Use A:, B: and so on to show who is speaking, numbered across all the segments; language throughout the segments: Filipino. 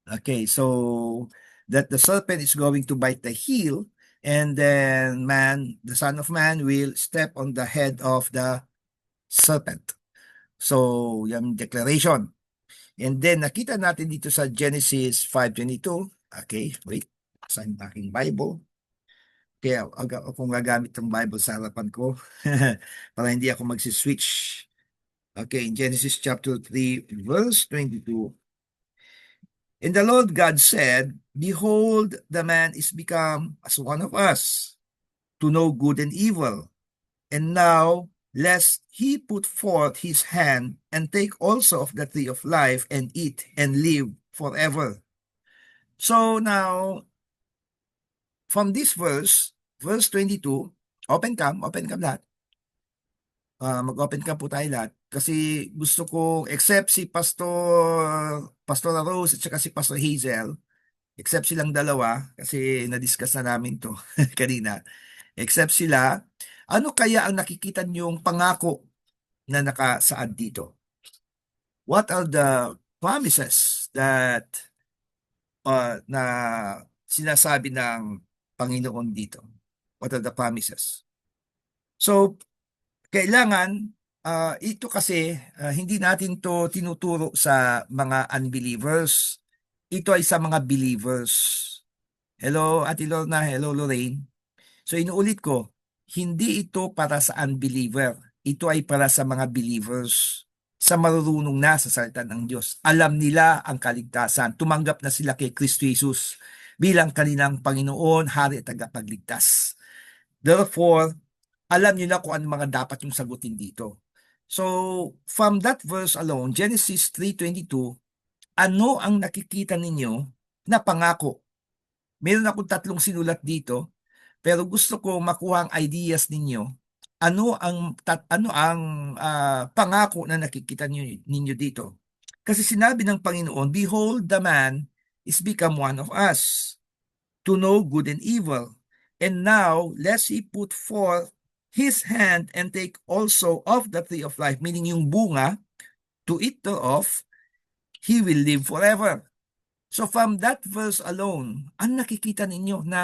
A: Okay, so that the serpent is going to bite the heel, and then man, the Son of Man, will step on the head of the serpent. So, yung declaration. And then, nakita natin dito sa Genesis 5:22. Okay, wait. Saan yung aking Bible? Kaya kung gagamit ng Bible sa harapan ko para hindi ako magsiswitch. Okay, in Genesis chapter 3, verse 22. And the Lord God said, Behold, the man is become as one of us, to know good and evil. And now, lest he put forth his hand and take also of the tree of life and eat and live forever. So now, from this verse 22, open cam lahat. Mag-open cam po tayo lahat. Kasi gusto ko, except si Pastor Rose at saka si Pastor Hazel, except silang dalawa, kasi na-discuss na namin to kanina. Except sila, ano kaya ang nakikita niyong pangako na nakasaad dito? What are the promises that na sinasabi ng Panginoon dito? What are the promises? So, kailangan, ito kasi, hindi natin to tinuturo sa mga unbelievers. Ito ay sa mga believers. Hello, Ate Lorna. Hello, Lorraine. So, inuulit ko, hindi ito para sa unbeliever. Ito ay para sa mga believers, sa marurunong na sa salita ng Diyos. Alam nila ang kaligtasan. Tumanggap na sila kay Kristo Jesus bilang kanilang Panginoon, Hari at Tagapagligtas. Therefore, alam niyo na kung ano mga dapat yung sagutin dito. So, from that verse alone, Genesis 3:22, ano ang nakikita ninyo na pangako? Meron akong tatlong sinulat dito, pero gusto ko makuha ang ideas ninyo. Ano ang pangako na nakikita ninyo dito? Kasi sinabi ng Panginoon, Behold, the man is become one of us, to know good and evil. And now, lest he put forth his hand and take also of the tree of life, meaning yung bunga, to eat thereof, he will live forever. So from that verse alone, ang nakikita ninyo na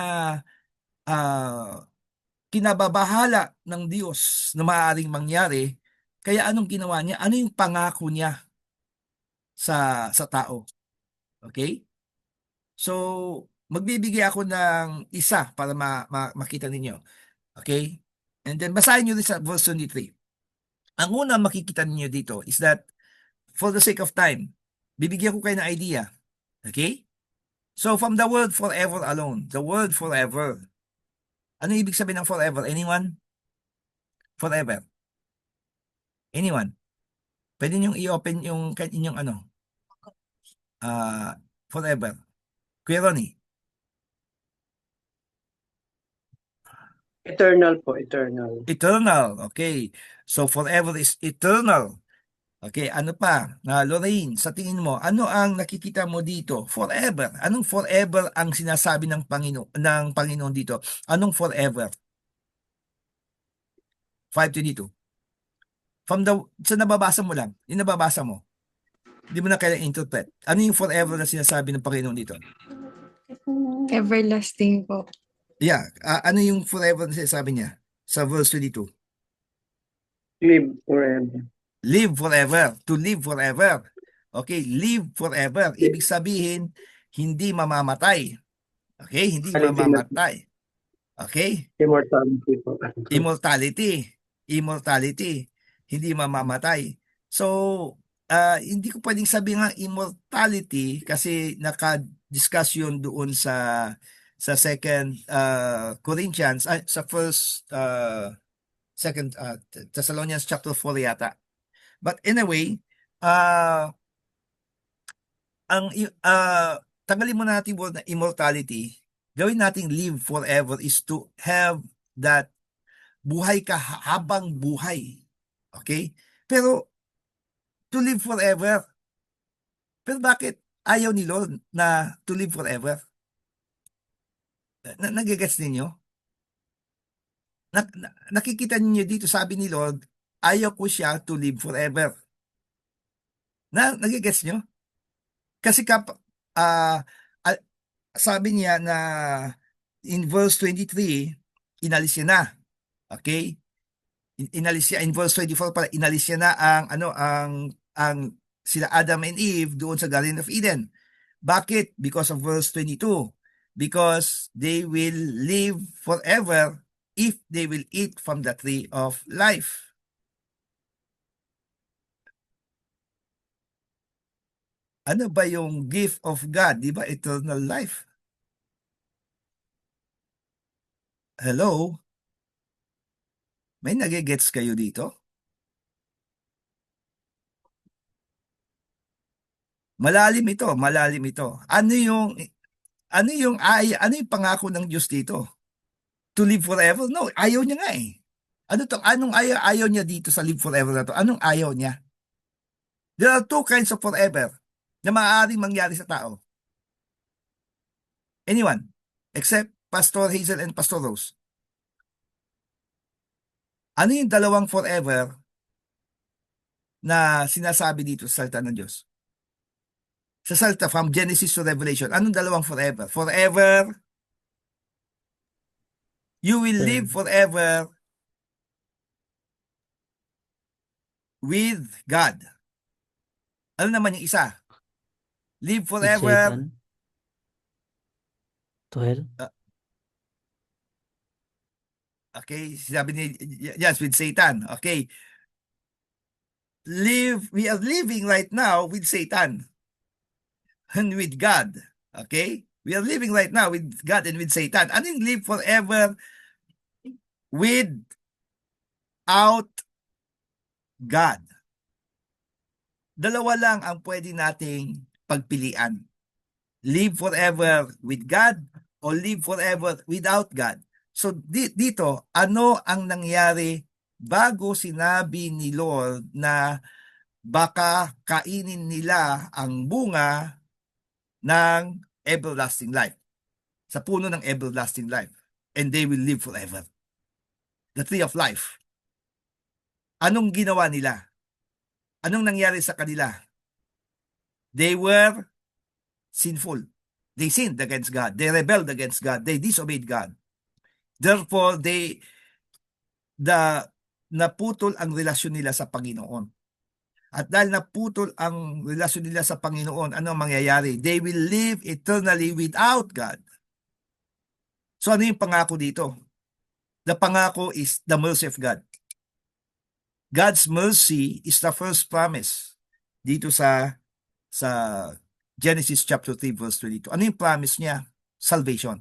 A: kinababahala ng Diyos na maaaring mangyari, kaya anong ginawa niya? Ano yung pangako niya sa tao? Okay? So, magbibigay ako ng isa para makita ninyo. Okay? And then, basahin nyo rin sa verse 23. Ang unang makikita ninyo dito is that, for the sake of time, bibigyan ko kayo ng idea. Okay? So, from the word forever alone, the word forever, ano ibig sabihin ng forever? Anyone? Forever. Anyone? Pwede niyong i-open yung inyong forever. Kuya Ronnie,
B: Eternal po, eternal.
A: eternal. Okay. So, forever is eternal. Okay, ano pa? Lorraine, sa tingin mo, ano ang nakikita mo dito? Forever. Anong forever ang sinasabi ng Panginoon dito? Anong forever? 5:22. Sa nababasa mo lang, yung nababasa mo. Hindi mo na kailangan interpret. Ano yung forever na sinasabi ng Panginoon dito?
C: Everlasting po.
A: Yeah, ano yung forever na sinasabi niya sa verse 22?
B: Live forever.
A: Live forever. To live forever. Okay, live forever. Ibig sabihin, hindi mamamatay. Okay, hindi mamamatay. Okay?
B: Immortality po.
A: Immortality. Immortality. Hindi mamamatay. So, hindi ko pwedeng sabihin nga immortality kasi naka-discuss yun doon sa second Corinthians, sa first, second Thessalonians chapter 4 yata. But anyway, tanggalin mo natin yung word na immortality, gawin nating live forever is to have that buhay ka habang buhay. Okay? Pero, to live forever. Pero bakit ayaw ni Lord na to live forever? Nagigets ninyo? Nakikita ninyo dito, sabi ni Lord, ayaw ko siya to live forever. Nagigets nyo? Kasi ah, ah, sabi niya na in verse 23, inalis niya na. Okay? Inalis niya in verse 24 pala, inalis niya na ang sila Adam and Eve doon sa Garden of Eden. Bakit? Because of verse 22. Because they will live forever if they will eat from the tree of life. Ano ba yung gift of God? Di ba? Eternal life. Hello? May nagigets kayo dito? Malalim ito, malalim ito. Ano yung pangako ng Diyos dito? To live forever? No, ayaw niya nga eh. Anong ayaw niya dito sa live forever na to? Anong ayaw niya? There are two kinds of forever na maaaring mangyari sa tao. Anyone? Except Pastor Hazel and Pastor Rose. Ano yung dalawang forever na sinasabi dito sa salita ng Diyos? Sa salita from Genesis to Revelation, anong dalawang forever? Forever, you will live forever with God. Ano naman yung isa? Live
C: With
A: forever.
C: Satan to hell.
A: Okay, sabi ni, yes, with Satan. Okay. We are living right now with Satan and with God. Okay? We are living right now with God and with Satan. Ano yung live forever without God? Dalawa lang ang pwede nating pagpilian. Live forever with God o live forever without God. So dito, ano ang nangyari bago sinabi ni Lord na baka kainin nila ang bunga ng everlasting life, sa puno ng everlasting life, and they will live forever. The tree of life. Anong ginawa nila? Anong nangyari sa kanila? They were sinful. They sinned against God. They rebelled against God. They disobeyed God. Therefore, naputol ang relasyon nila sa Panginoon. At dahil naputol ang relasyon nila sa Panginoon, ano ang mangyayari? They will live eternally without God. So ano yung pangako dito? The pangako is the mercy of God. God's mercy is the first promise dito sa Genesis chapter 3 verse 22. Ano yung promise niya? Salvation.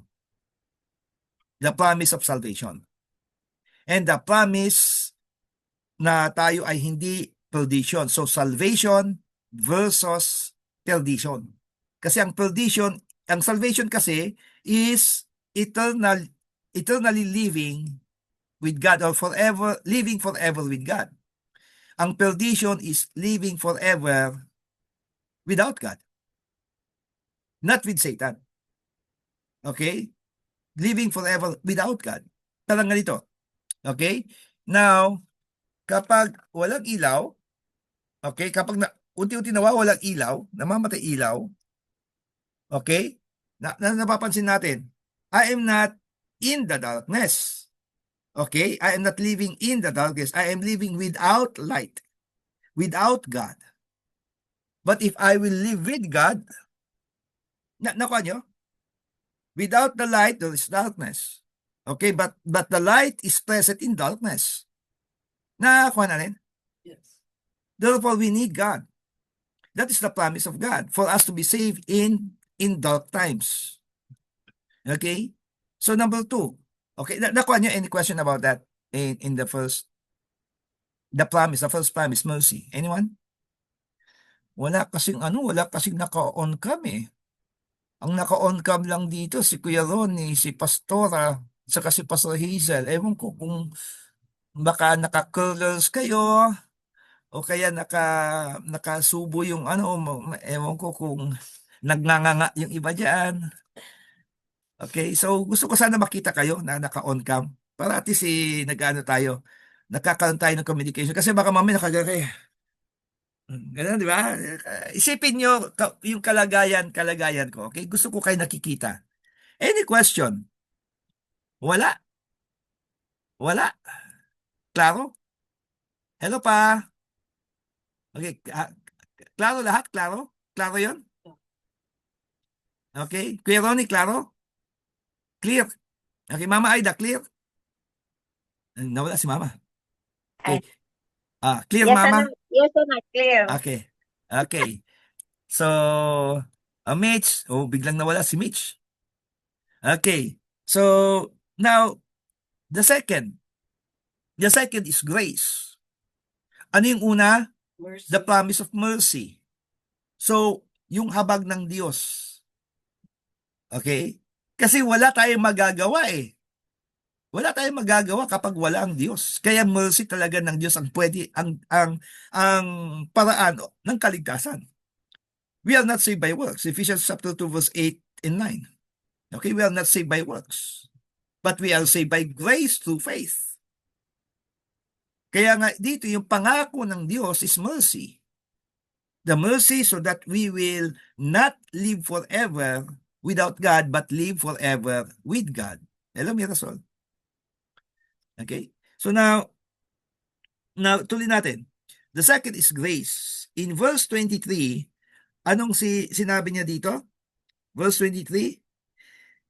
A: The promise of salvation. And the promise na tayo ay hindi perdition. So salvation versus perdition. Kasi ang salvation kasi is eternally living with God or living forever with God. Ang perdition is living forever without God. Not with Satan. Okay? Living forever without God. Parang ganito. Okay? Now, kapag walang ilaw, okay? Kapag unti-unti nawawalang ilaw, namamatay ilaw, okay? Napapansin natin, I am not in the darkness. Okay? I am not living in the darkness. I am living without light. Without God. But if I will live with God, nakuha nyo? Without the light, there is darkness. Okay? But the light is present in darkness. Nakakuha na rin?
C: Yes.
A: Therefore, we need God. That is the promise of God for us to be saved in dark times. Okay? So number 2. Okay, nakuha niyo any question about that in the first promise, mercy? Anyone? Wala kasing naka-on cam eh. Ang naka-on cam lang dito si Kuya Ronnie, si Pastora, saka si Pastor Hazel. Ewan ko kung baka naka-curlers kayo o kaya nakasubo yung ewan ko kung nagnganganga yung iba diyan. Okay, so gusto ko sana makita kayo na naka-on cam para at least nagkakaroon tayo ng communication kasi baka mamaya nakagare. Ganun, di ba? Isipin nyo yung kalagayan ko. Okay? Gusto ko kayo nakikita. Any question? Wala. Wala. Klaro? Hello pa. Okay. Klaro lahat? Klaro? Klaro yun? Okay. Kuya Ronnie, klaro? Clear. Okay. Mama Aida, clear? Nawala si Mama.
C: Ay,
A: Okay. Clear, Mama?
C: yes, na clear.
A: Okay. Okay. So, Mitch. Oh, biglang nawala si Mitch. Okay. So, now, the second. The second is grace. Ano yung una? The promise of mercy. So, yung habag ng Diyos. Okay? Kasi wala tayong magagawa eh. Wala tayong magagawa kapag wala ang Diyos. Kaya mercy talaga ng Diyos ang pwede, ang paraan ng kaligtasan. We are not saved by works. Ephesians chapter 2 verse 8 and 9. Okay, we are not saved by works. But we are saved by grace through faith. Kaya nga dito yung pangako ng Diyos is mercy. The mercy so that we will not live forever without God, but live forever with God. Hello, Mirasol. Okay? So now tuloy natin. The second is grace. In verse 23, anong sinabi niya dito? Verse 23,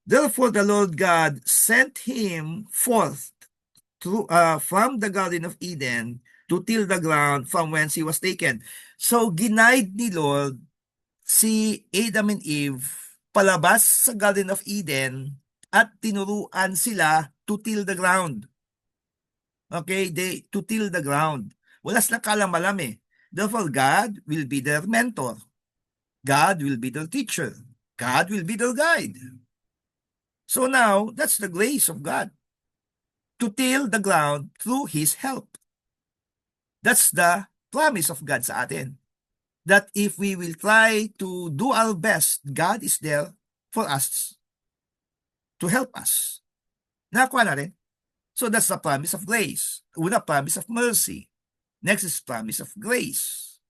A: therefore the Lord God sent him forth from the Garden of Eden to till the ground from whence he was taken. So, ginaid ni Lord si Adam and Eve palabas sa Garden of Eden at tinuruan sila to till the ground. Okay, to till the ground. Wala silang kalam-alam eh. Therefore, God will be their mentor. God will be their teacher. God will be their guide. So now, that's the grace of God. To till the ground through His help. That's the promise of God sa atin. That if we will try to do our best, God is there for us to help us. Nakuha na rin. So that's the promise of grace. Una, promise of mercy. Next is promise of grace.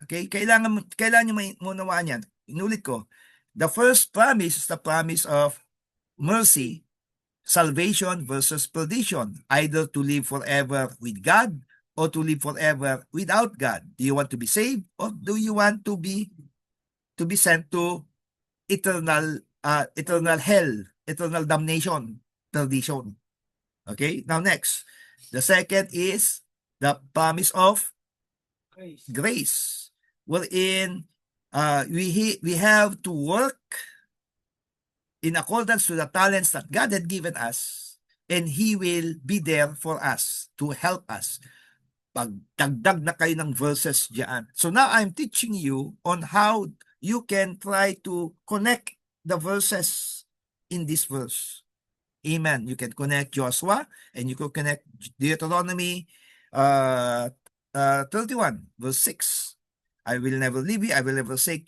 A: Okay? Kailangan nyo maunawaan yan. Inulit ko. The first promise is the promise of mercy, salvation versus perdition. Either to live forever with God or to live forever without God. Do you want to be saved or do you want to be sent to eternal hell, eternal damnation, perdition? Okay, now next. The second is the promise of grace. Wherein we have to work in accordance to the talents that God had given us, and He will be there for us to help us. Pagdagdag na kayo ng verses diyan. So now I'm teaching you on how you can try to connect the verses in this verse. Amen. You can connect Joshua and you can connect Deuteronomy 31 verse 6. I will never leave you. I will never forsake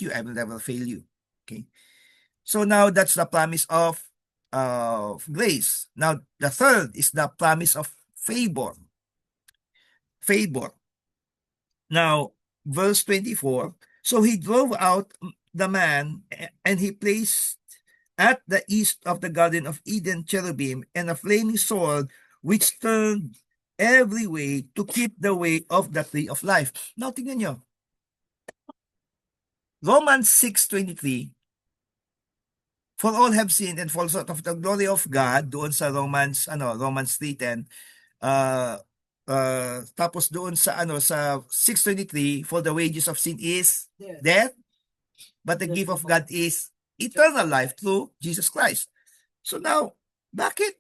A: you. I will never fail you. Okay. So now that's the promise of grace. Now the third is the promise of favor. Favor. Now, verse 24, so he drove out the man and he placed at the east of the Garden of Eden cherubim and a flaming sword which turned every way to keep the way of the tree of life. Now, tingnan nyo. Romans 6:23, for all have sinned and fall short of the glory of God, doon sa Romans 3:10, tapos doon sa sa 6:23, for the wages of sin is death, but the gift of God is eternal life through Jesus Christ. So now, bakit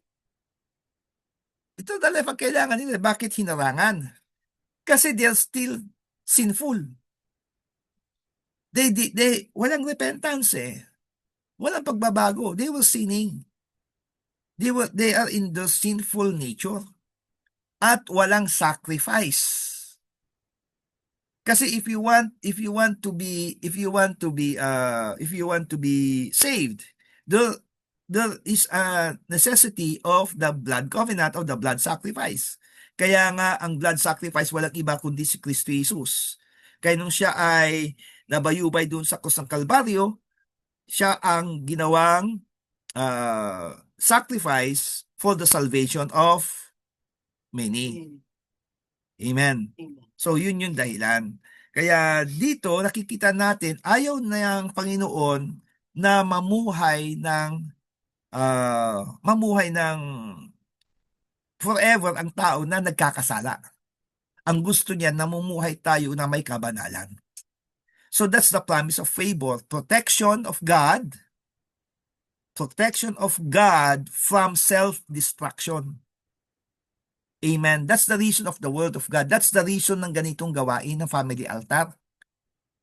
A: eternal life ang kailangan nila? Bakit hinarangan? Kasi they're still sinful. They walang repentance eh. Walang pagbabago. They were sinning. They are in the sinful nature. At walang sacrifice. Kasi if you want to be saved, there is a necessity of the blood covenant, of the blood sacrifice. Kaya nga ang blood sacrifice walang iba kundi si Kristo Jesus. Kaya nung siya ay nabayubay doon sa krus ng Kalbaryo, siya ang ginawang sacrifice for the salvation of many. Amen. So yun yung dahilan. Kaya dito nakikita natin ayaw na ng Panginoon na mamuhay ng forever ang tao na nagkakasala. Ang gusto niya namumuhay tayo na may kabanalan. So that's the promise of favor, protection of God from self-destruction. Amen. That's the reason of the Word of God. That's the reason ng ganitong gawain ng family altar.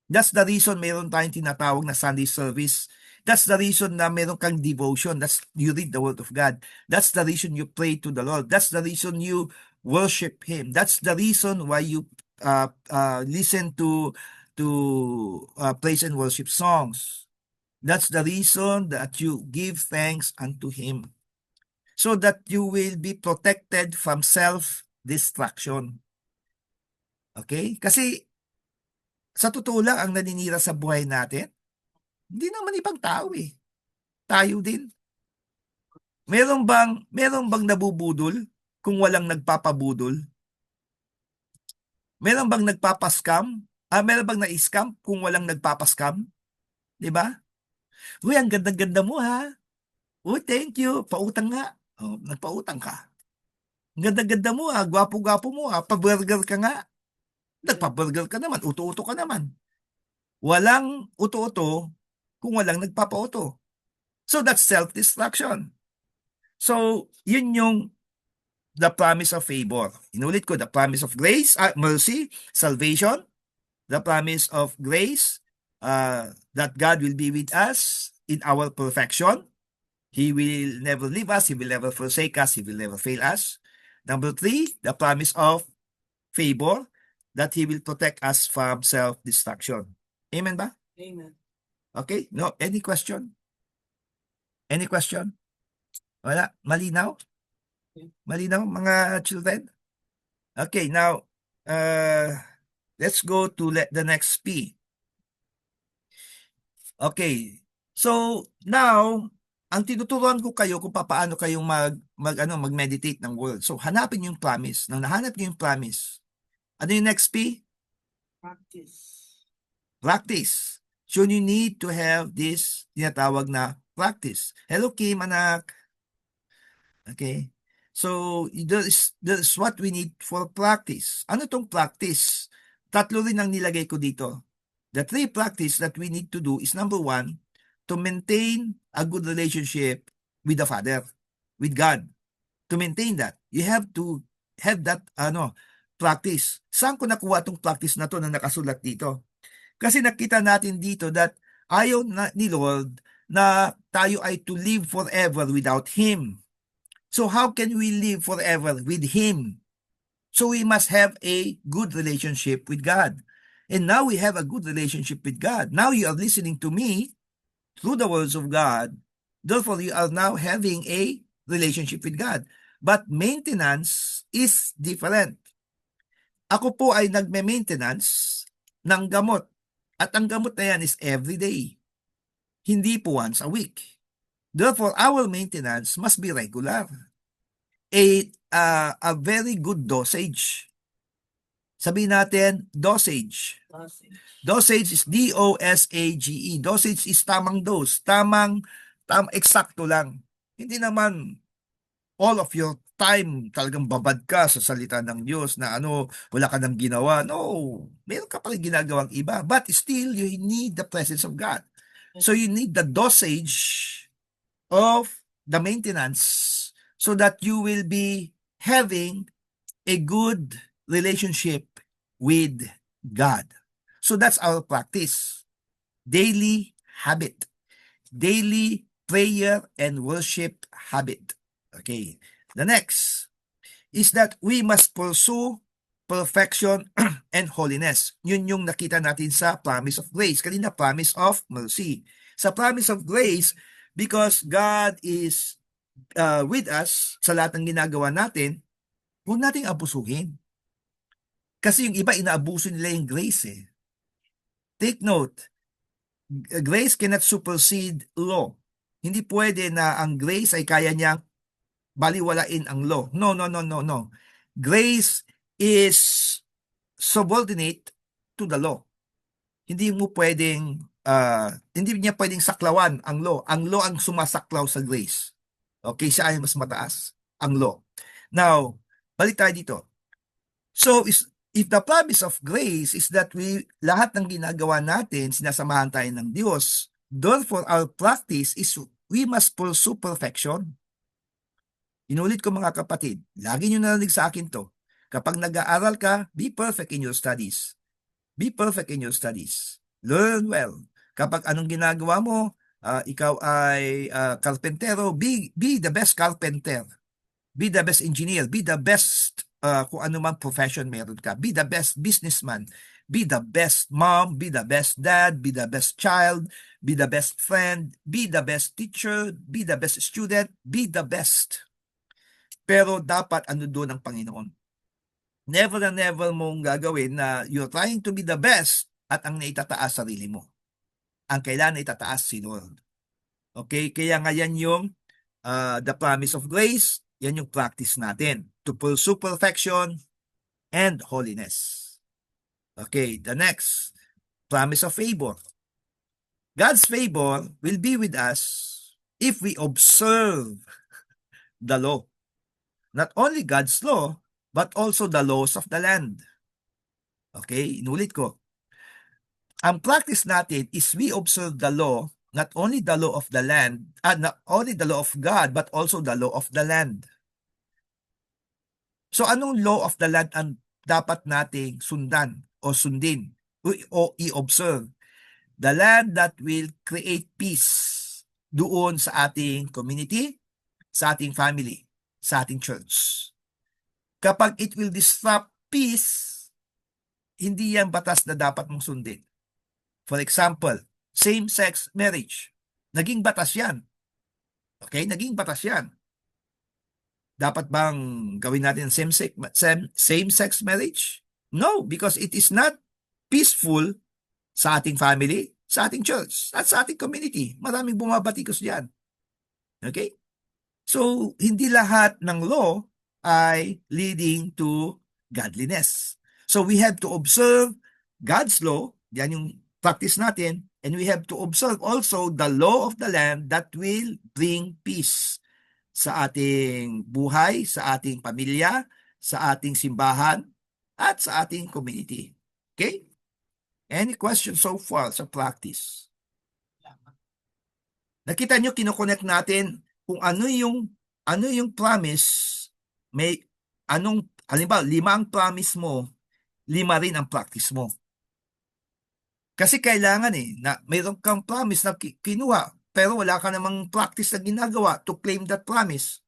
A: That's the reason mayroon tayong tinatawag na Sunday service. That's the reason na mayroon kang devotion. That's you read the Word of God. That's the reason you pray to the Lord. That's the reason you worship Him. That's the reason why you listen to praise and worship songs. That's the reason that you give thanks unto Him, so that you will be protected from self-destruction. Okay? Kasi sa totoo lang ang naninira sa buhay natin, hindi naman ibang tao eh. Tayo din. Meron bang nabubudol kung walang nagpapabudol? Meron bang nagpapaskam? Meron bang na-scam kung walang nagpapaskam? 'Di ba? Uy, ang ganda-ganda mo ha. Oh, thank you. Pautang nga. Oh, nagpautang ka. Ang ganda-ganda mo ha. Gwapo-gwapo mo ha. Pa-burger ka nga. Nagpa-burger ka naman. Uto-uto ka naman. Walang uto-uto kung walang nagpapauto. So that's self-destruction. So, yun yung the promise of favor. Inulit ko, the promise of grace, mercy, salvation, the promise of grace, that God will be with us in our perfection. He will never leave us. He will never forsake us. He will never fail us. Number 3, the promise of favor, that He will protect us from self-destruction. Amen ba?
B: Amen.
A: Okay? No? Any question? Any question? Wala? Malinaw? Malinaw, mga children? Okay, now, let's go to the next P. Okay. So, now, ang tinuturuan ko kayo kung paano kayong mag-meditate ng word. So, hanapin yung promise. Nang nahanap niyo yung promise, ano yung next P?
B: Practice.
A: Practice. So, you need to have this tinatawag na practice. Hello, Kim, anak. Okay. So, there's what we need for practice. Ano tong practice? 3 rin ang nilagay ko dito. The 3 practice that we need to do is, number 1, to maintain a good relationship with the Father, with God. To maintain that, you have to have that practice. Saan ko nakuha tong practice na to na nakasulat dito? Kasi nakita natin dito that ayaw ni Lord na tayo ay to live forever without Him. So how can we live forever with Him? So we must have a good relationship with God. And now we have a good relationship with God. Now you are listening to me through the words of God. Therefore, you are now having a relationship with God. But maintenance is different. Ako po ay nagme-maintenance ng gamot. At ang gamot na yan is every day. Hindi po once a week. Therefore, our maintenance must be regular. A very good dosage. Sabihin natin, dosage. Dosage is D-O-S-A-G-E. Dosage is tamang dose. Eksakto lang. Hindi naman all of your time talagang babad ka sa salita ng Diyos na wala ka nang ginawa. No, meron ka pa rin ginagawang iba. But still, you need the presence of God. So you need the dosage of the maintenance so that you will be having a good relationship with God. So that's our practice. Daily habit. Daily prayer and worship habit. Okay. The next is that we must pursue perfection and holiness. Yun yung nakita natin sa promise of grace. Kanina, promise of mercy. Sa promise of grace, because God is with us sa lahat ng ginagawa natin, Huwag nating abusuhin. Kasi yung iba, inaabuso nila yung grace eh. Take note, grace cannot supersede law. Hindi pwede na ang grace ay kaya niyang baliwalain ang law. No, no, no, no, no. Grace is subordinate to the law. Hindi mo pwedeng, hindi niya pwedeng saklawan ang law. Ang law ang sumasaklaw sa grace. Okay, siya ay mas mataas, ang law. Now, balik tayo dito. So, if the promise of grace is that lahat ng ginagawa natin, sinasamahan tayo ng Diyos, therefore our practice is we must pursue perfection. Inulit ko mga kapatid, lagi nyo narinig sa akin to. Kapag nag-aaral ka, be perfect in your studies. Be perfect in your studies. Learn well. Kapag anong ginagawa mo, ikaw ay karpentero, be the best carpenter. Be the best engineer. Be the best kung ano man profession meron ka. Be the best businessman. Be the best mom. Be the best dad. Be the best child. Be the best friend. Be the best teacher. Be the best student. Be the best. Pero dapat ano doon ang Panginoon. Never and never mong gagawin na you're trying to be the best at ang naitataas sarili mo. Ang kailangan itataas si Lord. Okay? Kaya nga yan yung the promise of grace, yan yung practice natin. To pursue perfection and holiness. Okay, the next, promise of favor. God's favor will be with us if we observe the law. Not only God's law, but also the laws of the land. Okay, inulit ko. Ang practice natin is we observe the law, not only the law of the land, not only the law of God, but also the law of the land. So anong law of the land ang dapat nating sundan o sundin o i-observe? The land that will create peace doon sa ating community, sa ating family, sa ating church. Kapag it will disrupt peace, hindi yan batas na dapat mong sundin. For example, same-sex marriage. Naging batas yan. Okay? Naging batas yan. Dapat bang gawin natin same-sex marriage? No, because it is not peaceful sa ating family, sa ating church, at sa ating community. Maraming bumabatikos diyan. Okay? So, hindi lahat ng law ay leading to godliness. So, we have to observe God's law, yan yung practice natin, and we have to observe also the law of the land that will bring peace sa ating buhay, sa ating pamilya, sa ating simbahan, at sa ating community. Okay? Any questions so far sa practice? Nakita nyo, kinoconnect natin kung ano yung promise, may anong, halimbawa, 5 ang promise mo, 5 rin ang practice mo. Kasi kailangan na mayroon kang promise na kinuha, pero wala ka namang practice na ginagawa to claim that promise.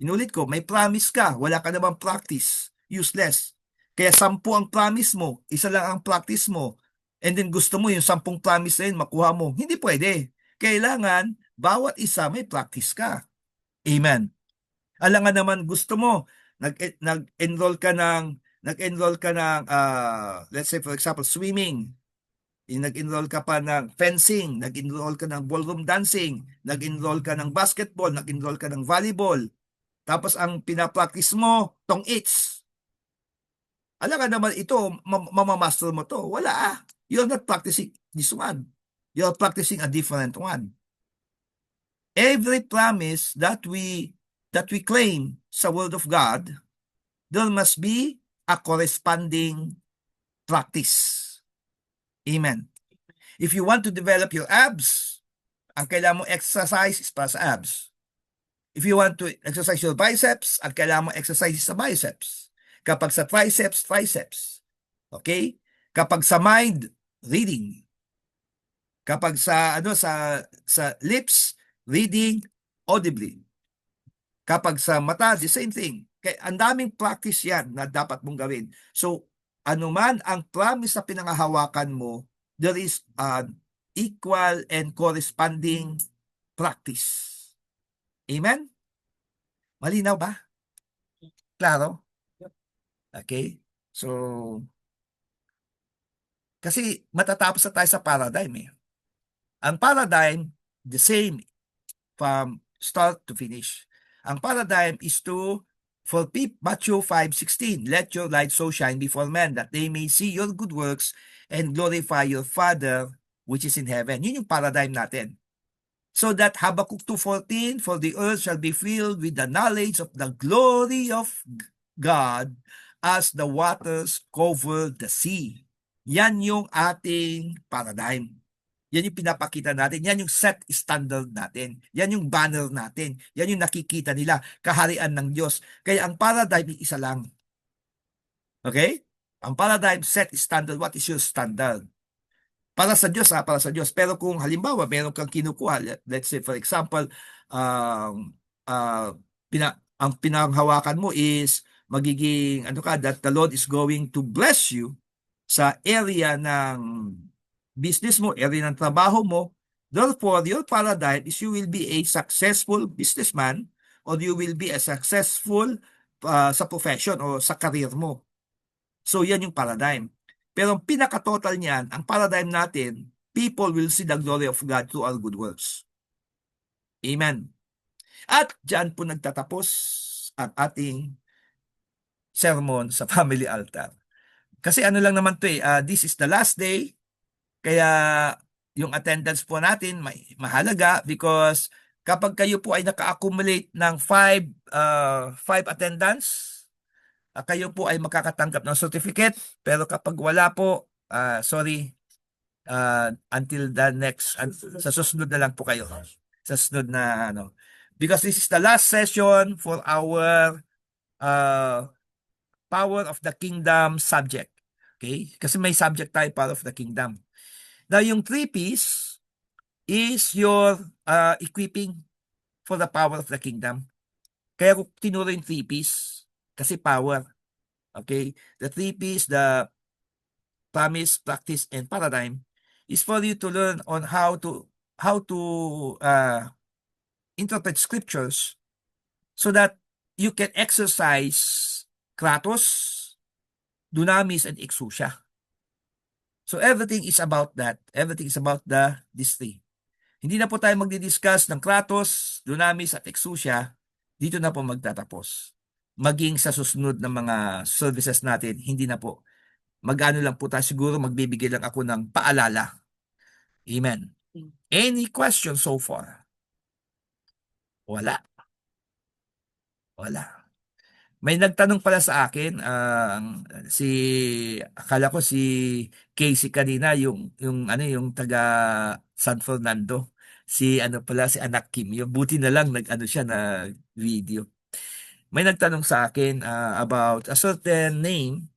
A: Inulit ko, may promise ka, wala ka namang practice, useless. Kaya 10 ang promise mo, isa lang ang practice mo, and then gusto mo yung 10 promise na yun, makuha mo. Hindi pwede. Kailangan, bawat isa may practice ka. Amen. Alam nga naman, gusto mo, nag-enroll ka ng, let's say for example, swimming. Nag-enroll ka pa ng fencing, nag-enroll ka ng ballroom dancing, nag-enroll ka ng basketball, nag-enroll ka ng volleyball. Tapos ang pinapractice mo, tong its. Alam nga naman ito, mamamaster mo to. Wala. You're not practicing this one. You're practicing a different one. Every promise that we claim sa Word of God, there must be a corresponding practice. Amen. If you want to develop your abs, ang kailangan mo exercise is para sa abs. If you want to exercise your biceps, ang kailangan mo exercise is sa biceps. Kapag sa triceps. Okay? Kapag sa mind, reading. Kapag sa lips, reading audibly. Kapag sa mata, the same thing. Kaya ang daming practice yan na dapat mong gawin. So, anuman ang promise na pinangahawakan mo, there is an equal and corresponding practice. Amen? Malinaw ba? Klaro? Okay? So, kasi matatapos na tayo sa paradigm eh. Ang paradigm, the same from start to finish. Ang paradigm is to fulfill Matthew 5:16, let your light so shine before men that they may see your good works and glorify your Father which is in heaven. Yun yung paradigm natin. So that Habakkuk 2:14, for the earth shall be filled with the knowledge of the glory of God as the waters cover the sea. Yan yung ating paradigm. Yan yung pinapakita natin. Yan yung set standard natin. Yan yung banner natin. Yan yung nakikita nila. Kaharian ng Diyos. Kaya ang paradigm isa lang. Okay? Ang paradigm set standard. What is your standard? Para sa Diyos para sa Diyos. Pero kung halimbawa meron kang kinukuha, let's say for example, um, uh, ang pinanghawakan mo is magiging ano ka, that the Lord is going to bless you sa area ng business mo, area ng trabaho mo. Therefore, your paradigm is you will be a successful businessman or you will be a successful sa profession o sa career mo. So, yan yung paradigm. Pero ang pinaka-total niyan, ang paradigm natin, people will see the glory of God through our good works. Amen. At dyan po nagtatapos ang ating sermon sa family altar. Kasi ano lang naman to this is the last day, kaya yung attendance po natin mahalaga because kapag kayo po ay naka-accumulate ng 5 attendance, kayo po ay makakatanggap ng certificate. Pero kapag wala po, sorry, until the next, sa susunod na lang po kayo. Sa susunod na ano. Because this is the last session for our Power of the Kingdom subject. Okay? Kasi may subject tayo, Power of the Kingdom. Now, yung 3 Ps is your equipping for the power of the kingdom. Kaya ko tinuro yung 3 Ps kasi power. Okay? The 3 Ps, the promise, practice, and paradigm is for you to learn on how to interpret scriptures so that you can exercise kratos, dunamis, and exousia. So everything is about that. Everything is about these 3. Hindi na po tayo magdi-discuss ng kratos, dunamis, at exousia. Dito na po magtatapos. Maging sa susunod na mga services natin, hindi na po. Mag-ano lang po tayo, siguro magbibigay lang ako ng paalala. Amen. Any questions so far? Wala. Wala. May nagtanong pala sa akin, akala ko si Casey kanina, yung taga San Fernando. Si ano pala, si Anak Kim. Yung buti na lang nag-ano siya na video. May nagtanong sa akin about a certain name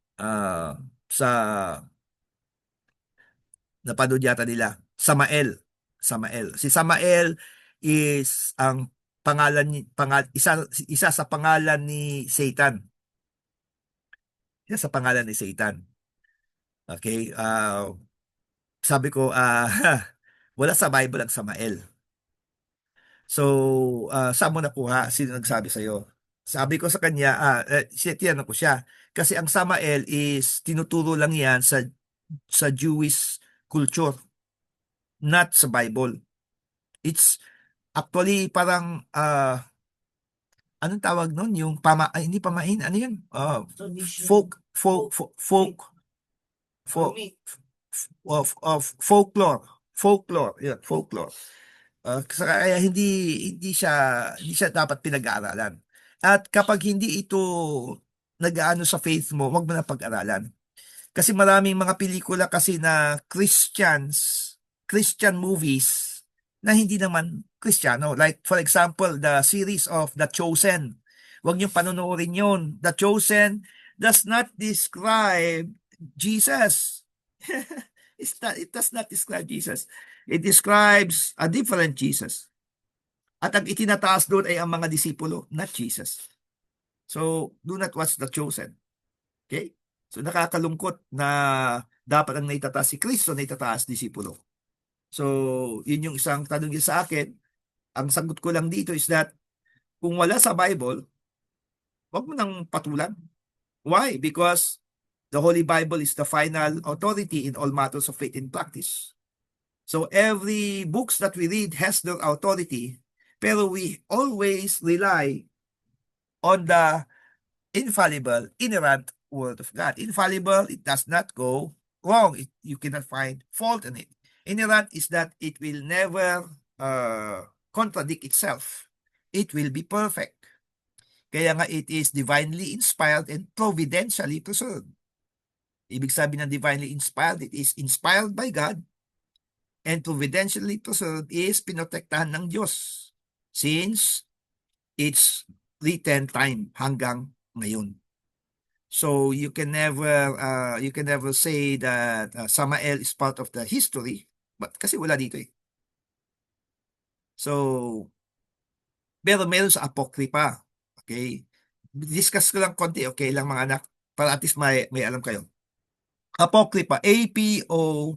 A: sa napanood yata nila, Samael. Samael. Si Samael is ang isa sa pangalan ni Satan. Isa sa pangalan ni Satan. Okay? Sabi ko, wala sa Bible ang Samael. So, saan mo nakuha? Sino nagsabi sa'yo? Sabi ko sa kanya, tinanong ko siya. Kasi ang Samael is, tinuturo lang yan sa Jewish culture, not sa Bible. It's actually parang, anong tawag nun? Yung hindi pamain, ano yun? Folk, folk, folk, folk, folk, folklore. Folklore, yun, folklore. Kaya hindi siya dapat pinag-aaralan. At kapag hindi ito nag-aano sa faith mo, wag mo na pag-aralan. Kasi maraming mga pelikula kasi na Christian movies na hindi naman Kristiyano. Like for example, the series of The Chosen. Wag niyong panonoorin yun. The Chosen does not describe Jesus. It does not describe Jesus. It describes a different Jesus. At ang itinataas doon ay ang mga disipulo, not Jesus. So, do not watch The Chosen. Okay? So, nakakalungkot na dapat ang naitataas si Kristo, naitataas disipulo. So, yun yung isang tanong niya sa akin. Ang sagot ko lang dito is that kung wala sa Bible, wag mo nang patulan. Why? Because the Holy Bible is the final authority in all matters of faith and practice. So every books that we read has their authority, pero we always rely on the infallible, inerrant Word of God. Infallible, it does not go wrong. You cannot find fault in it. Inerrant is that it will never contradict itself. It will be perfect. Kaya nga it is divinely inspired and providentially preserved. Ibig sabihin ng divinely inspired, it is inspired by God, and providentially preserved is pinotektahan ng Diyos since it's written time hanggang ngayon. So you can never say that Samael is part of the history, but kasi wala dito eh. So pero meron sa Apocrypha. Okay? Discuss ko lang konti, okay lang mga anak, para at least may alam kayo. Apocrypha, Apocrypha,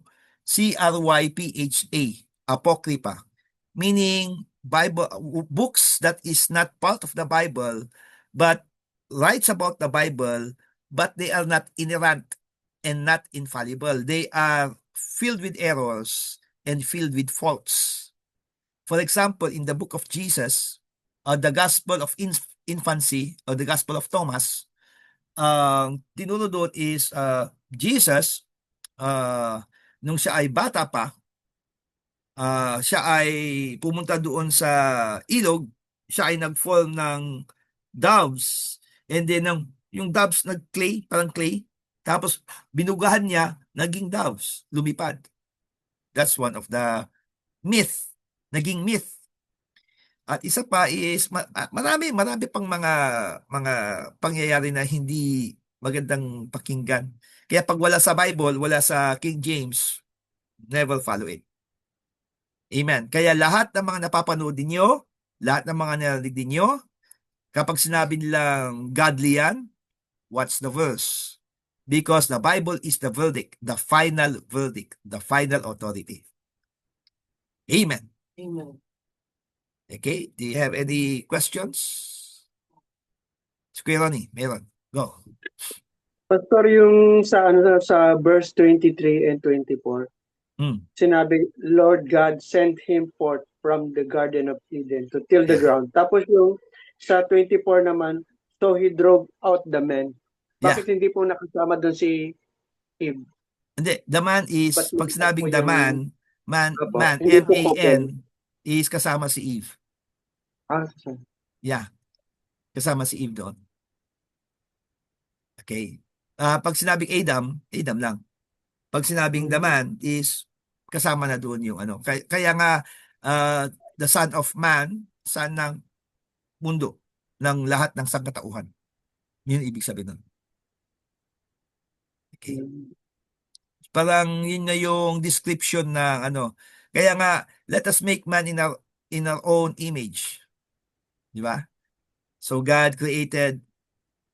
A: Apocrypha, meaning Bible books that is not part of the Bible, but writes about the Bible, but they are not inerrant and not infallible. They are filled with errors and filled with faults. For example, in the book of Jesus, the Gospel of Infancy, or the Gospel of Thomas, tinuro doon is Jesus, nung siya ay bata pa, siya ay pumunta doon sa ilog, siya ay nag-fall ng doves, and then yung doves nag-clay, parang clay, tapos binugahan niya, naging doves, lumipad. That's one of the naging myth. At isa pa is marami pang mga pangyayari na hindi magandang pakinggan. Kaya pag wala sa Bible, wala sa King James, never follow it. Amen. Kaya lahat ng mga napapanood ninyo, lahat ng mga narinig ninyo, kapag sinabi nilang godly yan, what's the verse? Because the Bible is the verdict, the final authority. Amen.
B: Amen.
A: Okay, do you have any questions? Square Ronnie, meron. Go.
B: Pastor, yung sa verse 23 and 24, sinabi, Lord God sent him forth from the Garden of Eden to till the ground. Tapos yung sa 24 naman, so he drove out the men. Bakit hindi po nakasama doon si Eve?
A: Hindi, the man is, pag sinabing the man, M-A-N, is kasama si Eve. Yeah, kasama si Eve doon. Okay. Pag sinabing Adam lang. Pag sinabing the man is kasama na doon yung ano. Kaya nga the son of man, son ng mundo, ng lahat ng sangkatauhan. Yun ibig sabihin nun. Okay. Parang yun na yung description ng ano. Kaya nga, let us make man in our own image. Di ba? So God created,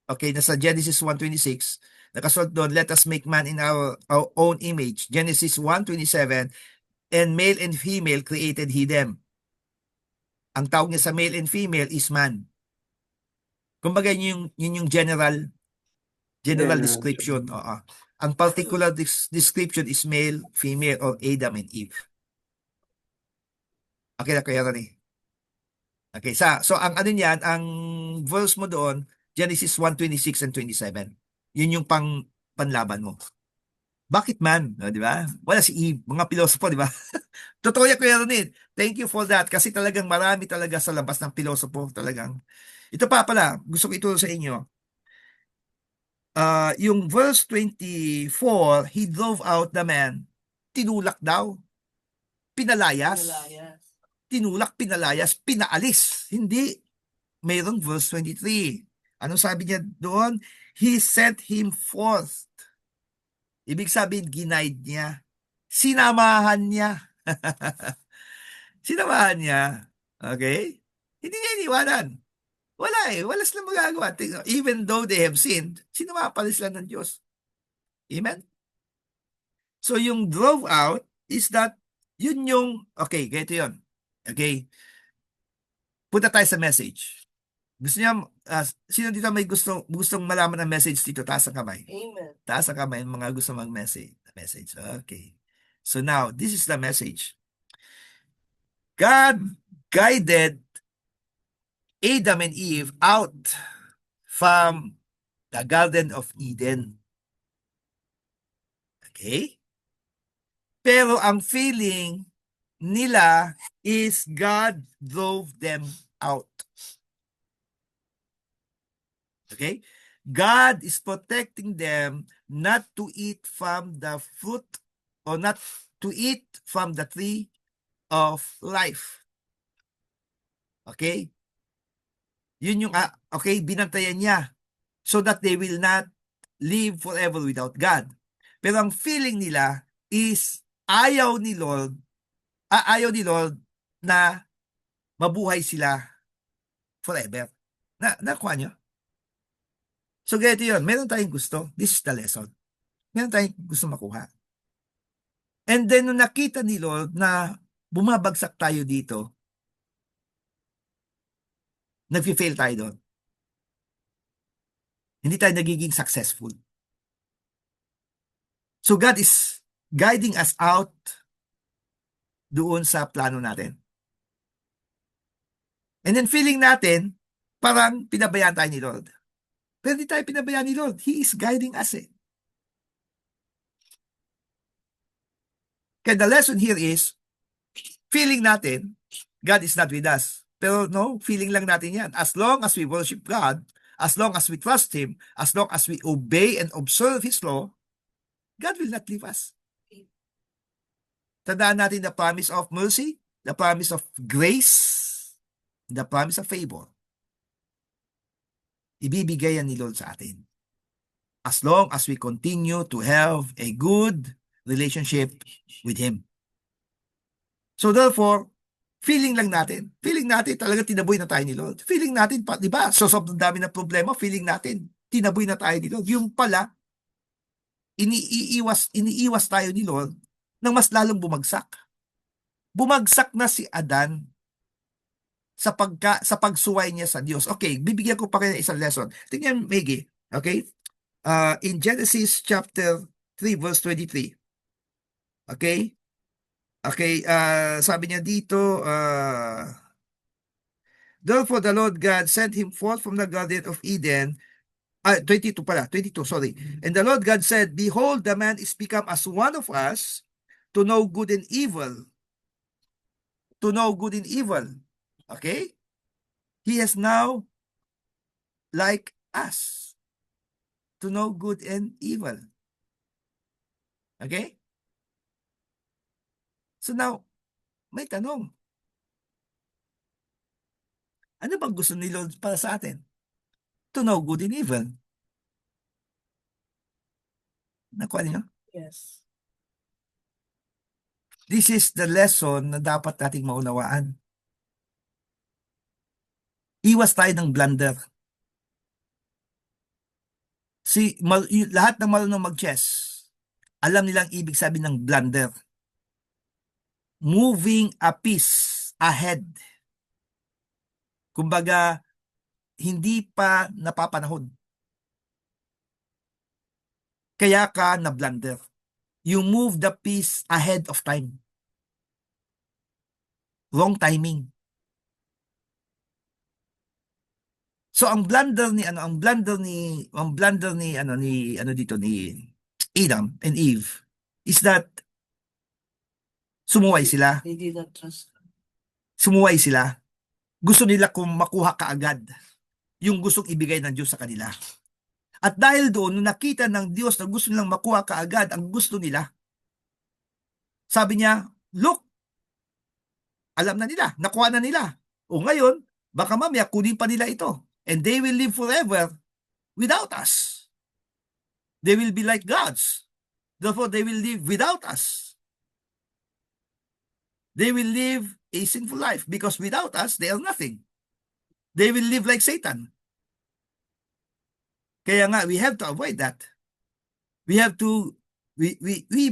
A: okay, nasa Genesis 1:26, nakasulat doon, let us make man in our own image. Genesis 1:27, and male and female created he them. Ang tawag niya sa male and female is man. Kumbaga yun yung general description. Ang particular description is male, female, or Adam and Eve. Okay na kaya rin. Okay, so ang ano niyan, ang verse mo doon, Genesis 1:26 and 27. Yun yung panlaban mo. Bakit man? Di ba? Wala si Eve, mga pilosopo, di ba? Totoo yan, Kuya Ronit. Thank you for that. Kasi talagang marami talaga sa labas ng pilosopo talagang. Ito pa pala, gusto ko ituro sa inyo. Yung verse 24, he drove out the man. Tinulak daw. Pinalayas. Tinulak, pinalayas, pinaalis. Hindi. Mayroong verse 23. Anong sabi niya doon? He sent him forth. Ibig sabihin, ginaid niya. Sinamahan niya. Sinamahan niya. Okay? Hindi niya iniwanan. Wala eh. Wala silang magagawa. Even though they have sinned, sinamahan pa rin sila ng Diyos. Amen? So yung drove out is that, yun yung, okay, ganito yun. Okay? Punta tayo sa message. Gusto niya, sino dito may gustong malaman ng message dito? Taas ang kamay.
C: Amen.
A: Taas ang kamay, mga gusto mag-message. Okay. So now, this is the message. God guided Adam and Eve out from the Garden of Eden. Okay? Pero ang feeling nila is God drove them out. Okay? God is protecting them not to eat from the fruit or not to eat from the tree of life. Okay? Yun yung, okay, binantayan niya so that they will not live forever without God. Pero ang feeling nila is ayaw ni Lord na mabuhay sila forever. Nakuha nyo? So, ganito yun. Meron tayong gusto. This is the lesson. Meron tayong gusto makuha. And then, nung nakita ni Lord na bumabagsak tayo dito, nag-fail tayo doon. Hindi tayo nagiging successful. So, God is guiding us out doon sa plano natin. And then, feeling natin, parang pinabayaan tayo ni Lord. Pero hindi tayo pinabayaan ni Lord. He is guiding us eh. Kaya the lesson here is, feeling natin, God is not with us. Pero no, feeling lang natin yan. As long as we worship God, as long as we trust Him, as long as we obey and observe His law, God will not leave us. Tandaan natin the promise of mercy, the promise of grace, the promise of favor. Ibibigay yan ni Lord sa atin. As long as we continue to have a good relationship with Him. So therefore, feeling natin talaga tinaboy na tayo ni Lord. Feeling natin, di ba? So sobrang dami na problema, feeling natin, tinaboy na tayo ni Lord. Yung pala, iniiwas tayo ni Lord nang mas lalong bumagsak. Bumagsak na si Adan sa pagsuway niya sa Diyos. Okay, bibigyan ko pa kayo ng isang lesson. Tingnan, Maggie. Okay? In Genesis chapter 3 verse 23. Okay? Okay, sabi niya dito, therefore the Lord God sent him forth from the Garden of Eden. 22 pala, 22, sorry. And the Lord God said, behold, the man is become as one of us to know good and evil. To know good and evil. Okay? He is now like us. To know good and evil. Okay? So now, may tanong. Ano bang gusto ni Lord para sa atin? To know good and evil. Nakuha niyo?
C: Yes.
A: This is the lesson na dapat nating maunawaan. Iwas tayo ng blunder. Lahat ng marunong mag-chess, alam nilang ibig sabihin ng blunder. Moving a piece ahead. Kumbaga, hindi pa napapanahon. Kaya ka na-blunder. You move the piece ahead of time. Wrong timing. So ang blunder ni Adam and Eve is that sumuway sila.
C: They did not trust.
A: Sumuway sila. Gusto nila kung makuha kaagad yung gustong ibigay ng Diyos sa kanila. At dahil doon, nung nakita ng Diyos na gusto nilang makuha kaagad ang gusto nila, sabi niya, look, alam na nila, nakuha na nila. O ngayon, baka mamaya kunin pa nila ito. And they will live forever without us. They will be like gods. Therefore, they will live without us. They will live a sinful life because without us, they are nothing. They will live like Satan. Kaya nga, we have to avoid that. We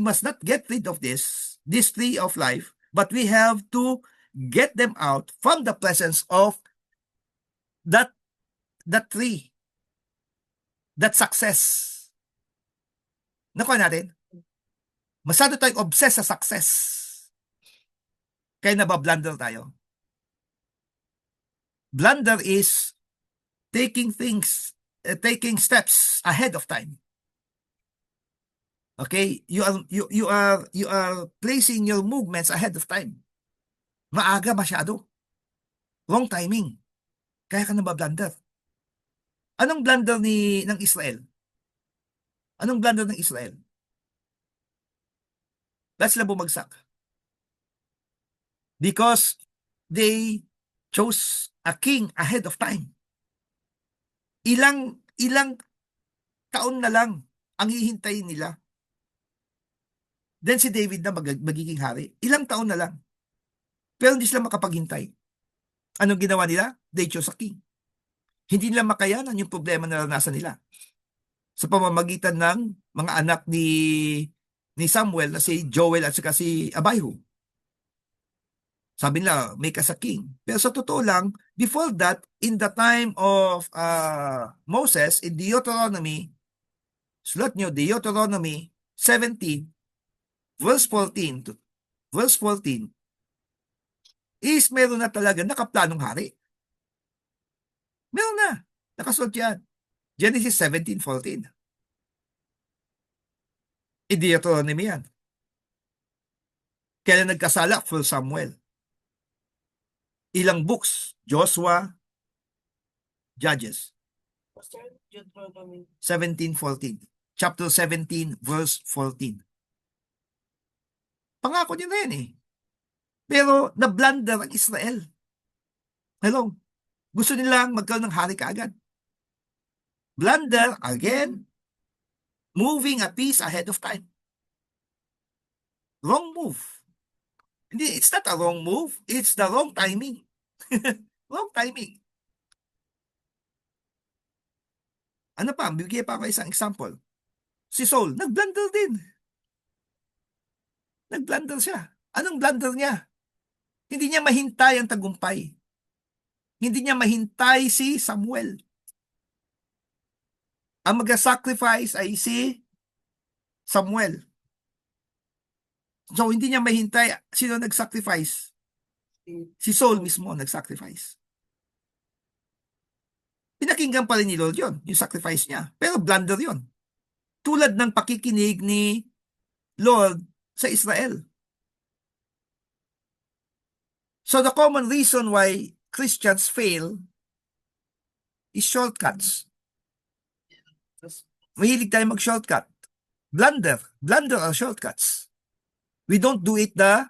A: must not get rid of this tree of life, but we have to get them out from the presence of that that tree, that success. Nakuha natin? Masyado tayong obsessed sa success. Kaya nabablunder tayo. Blunder is taking steps ahead of time. Okay? You are placing your movements ahead of time. Maaga masyado. Wrong timing. Kaya ka nabablunder. Anong blunder ng Israel? Anong blunder ng Israel? Ba't sila bumagsak? Because they chose a king ahead of time. Ilang taon na lang ang hihintayin nila. Then si David na magiging hari. Ilang taon na lang. Pero hindi sila makapaghintay. Anong ginawa nila? They chose a king. Hindi nila makayanan yung problema na naranasan nila. Sa pamamagitan ng mga anak ni Samuel na si Joel at saka si Abihu. Sabi nila, make us a king. Pero sa totoo lang, before that, in the time of Moses, in Deuteronomy, sulat nyo, Deuteronomy 17, verse 14 to verse 14, is meron na talaga nakaplanong hari. Meron na. Nakasulat yan. Genesis 17:14. In Deuteronomy yan. Kailan nagkasala? 1 Samuel. Ilang books? Joshua, Judges. 17:14. Chapter 17, verse 14. Pangako niya na yan eh. Pero na-blunder ang Israel. Hello? Gusto nilang magkaroon ng hari kaagad. Blunder again, moving a piece ahead of time. Wrong move. Hindi, it's not a wrong move. It's the wrong timing. Wrong timing. Ano pa? Bigyan pa ako isang example. Si Saul, nag-blunder din. Nag-blunder siya. Anong blunder niya? Hindi niya mahintay ang tagumpay. Hindi niya mahintay si Samuel. Ang mag-sacrifice ay si Samuel. So, hindi niya mahintay. Sino nag-sacrifice? Si Saul mismo nag-sacrifice. Pinakinggan pa rin ni Lord yun, yung sacrifice niya. Pero blunder yun. Tulad ng pakikinig ni Lord sa Israel. So, the common reason why Christians fail is shortcuts. Mahilig tayo mag-shortcut. Blunder are shortcuts. We don't do it the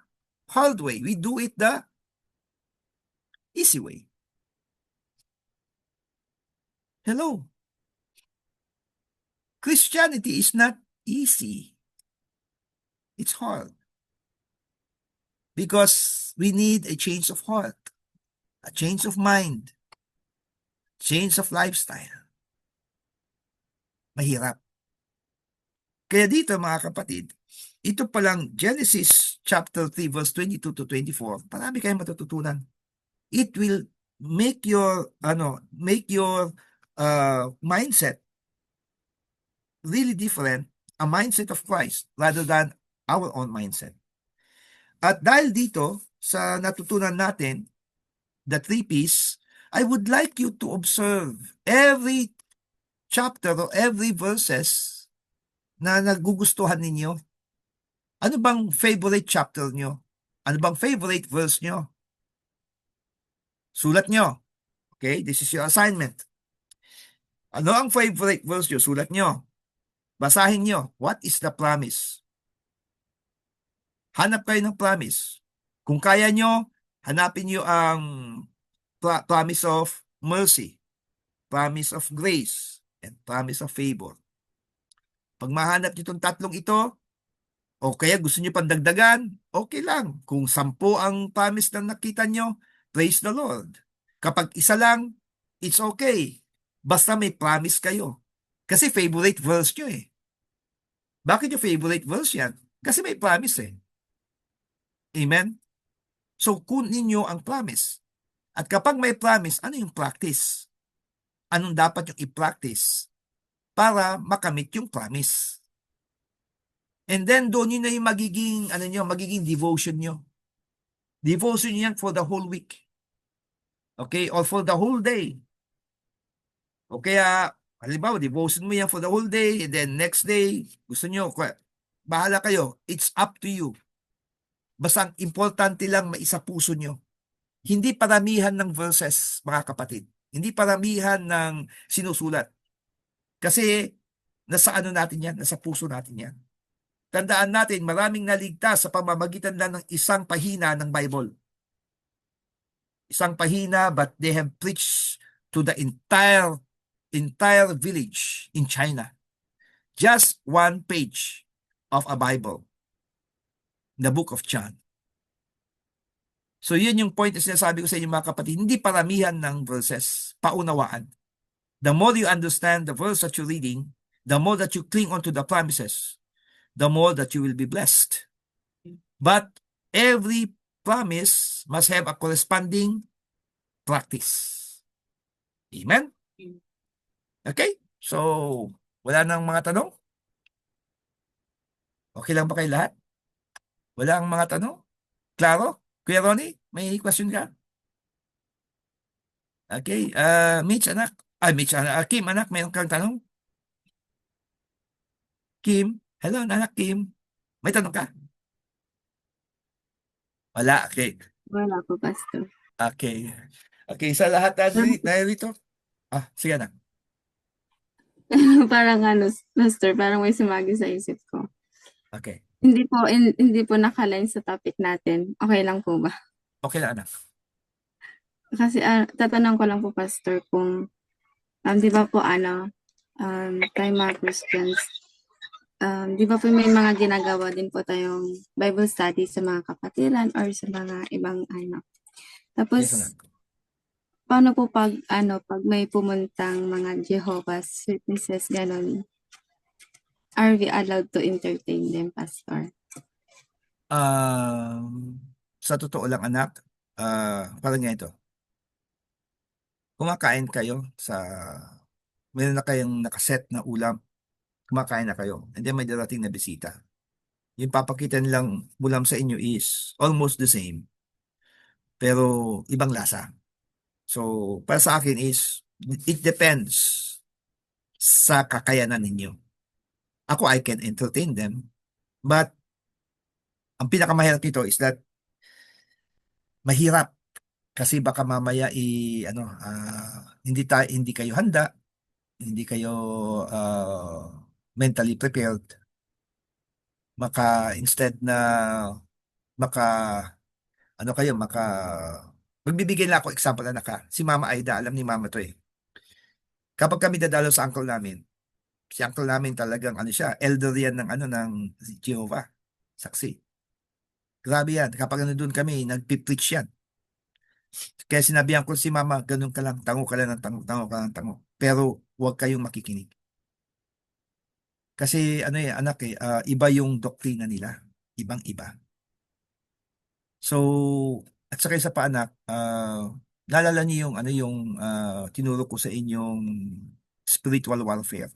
A: hard way. We do it the easy way. Hello. Christianity is not easy. It's hard. Because we need a change of heart, a change of mind, change of lifestyle. Mahirap. Kaya dito mga kapatid, ito palang Genesis chapter 3 verse 22 to 24, marami kayong matututunan. It will make your mindset really different, a mindset of Christ rather than our own mindset. At dahil dito sa natutunan natin, the 3 P's, I would like you to observe every chapter or every verses na nagugustuhan ninyo. Ano bang favorite chapter nyo? Ano bang favorite verse nyo? Sulat nyo. Okay, this is your assignment. Ano ang favorite verse nyo? Sulat nyo. Basahin nyo. What is the promise? Hanap kayo ng promise. Kung kaya nyo, hanapin nyo ang promise of mercy, promise of grace, and promise of favor. Pag mahanap nyo itong tatlong ito, o kaya gusto nyo pandagdagan, okay lang. Kung 10 ang promise na nakita nyo, praise the Lord. Kapag isa lang, it's okay. Basta may promise kayo. Kasi favorite verse nyo eh. Bakit yung favorite verse yan? Kasi may promise eh. Amen? So, kunin nyo ang promise. At kapag may promise, ano yung practice? anong dapat yung i-practice para makamit yung promise. And then doon yun na yung magiging, ano nyo, magiging devotion nyo. Devotion nyo yan for the whole week. Okay? Or for the whole day. O kaya, halimbawa, devotion mo yan for the whole day, and then next day, gusto nyo, bahala kayo. It's up to you. Basta ang importante lang maisa puso nyo. Hindi paramihan ng verses, mga kapatid. Hindi paramihan ng sinusulat. Kasi, nasa ano natin yan, nasa puso natin yan. Tandaan natin, maraming naligtas sa pamamagitan lang ng isang pahina ng Bible. Isang pahina, but they have preached to the entire village in China. Just one page of a Bible, the book of John. So yun yung point na sinasabi ko sa inyo mga kapatid, hindi paramihan ng verses, paunawaan. The more you understand the verse that you're reading, the more that you cling onto the promises, the more that you will be blessed. But every promise must have a corresponding practice. Amen? Okay? So, wala nang mga tanong? Okay lang ba kayo lahat? Wala ang mga tanong? Klaro? Kuya Ronnie, may question ka? Okay, Mitch, anak. Mitch, Kim, anak, mayroon kang tanong? Kim? Hello, anak Kim. May tanong ka? Wala, okay.
C: Wala po, Pastor.
A: Okay. Okay, sa lahat narito. Sige na.
C: Parang ano, Pastor, parang may sumagi sa isip ko.
A: Okay.
C: Hindi po nakaline sa topic natin. Okay lang po ba?
A: Okay lang, anak.
C: Kasi tatanong ko lang po, Pastor, kung di ba po tayo mga Christians, di ba po may mga ginagawa din po tayong Bible study sa mga kapatiran or sa mga ibang ano. Tapos,
A: Yes, anak.
C: paano po pag may pumuntang mga Jehovah's Witnesses, ganon? Are we allowed to entertain them, Pastor?
A: Sa totoo lang, anak, parang nga ito. Kumakain kayo meron na kayong nakaset na ulam, kumakain na kayo, and then may darating na bisita. Yung papakita nilang ulam sa inyo is almost the same, pero ibang lasa. So, para sa akin is, it depends sa kakayanan ninyo. Ako, I can entertain them, but ang pinakamahirap nito is that mahirap kasi baka mamaya hindi kayo handa, hindi kayo mentally prepared. Instead na maka magbibigay lang ako example, anak ka. Si Mama Aida, alam ni Mama to eh. Kapag kami dadalo sa uncle namin, si uncle namin talagang elder yan ng Jehovah, saksi. Grabe yan. Kapag doon kami, nagpipreach yan. Kaya sinabihan ko si Mama, ganun ka lang, tango ka lang ng tango, tango ka lang ng tango. Pero huwag kayong makikinig. Kasi anak iba yung doktrina nila. Ibang-iba. So, at saka isa pa anak, naalala niyo yung tinuro ko sa inyong spiritual warfare.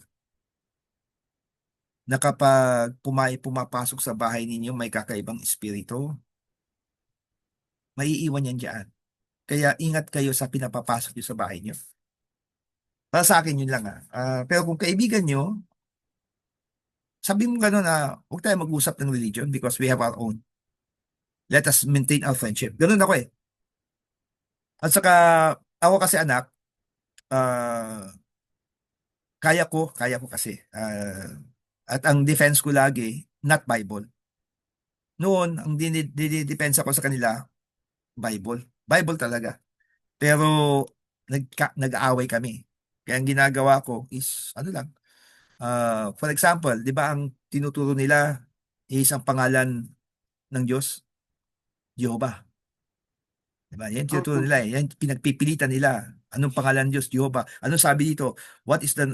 A: Na kapag pumapasok sa bahay ninyo may kakaibang espiritu, maiiwan yan dyan. Kaya ingat kayo sa pinapapasok nyo sa bahay nyo. Para sa akin yun lang pero kung kaibigan nyo, sabi mo gano'n huwag tayo mag-usap ng religion because we have our own. Let us maintain our friendship. Ganun ako eh. At saka, ako kasi anak, kaya ko kasi. At ang defense ko lagi, not Bible. Noon, ang dinidepensa ko sa kanila, Bible. Bible talaga. Pero, nag-aaway kami. Kaya ang ginagawa ko is, for example, di ba ang tinuturo nila is ang pangalan ng Diyos? Jehovah. Diba? Yan tinuturo nila eh. Yan pinagpipilitan nila. Anong pangalan ng Diyos? Jehovah. Anong sabi dito? What is the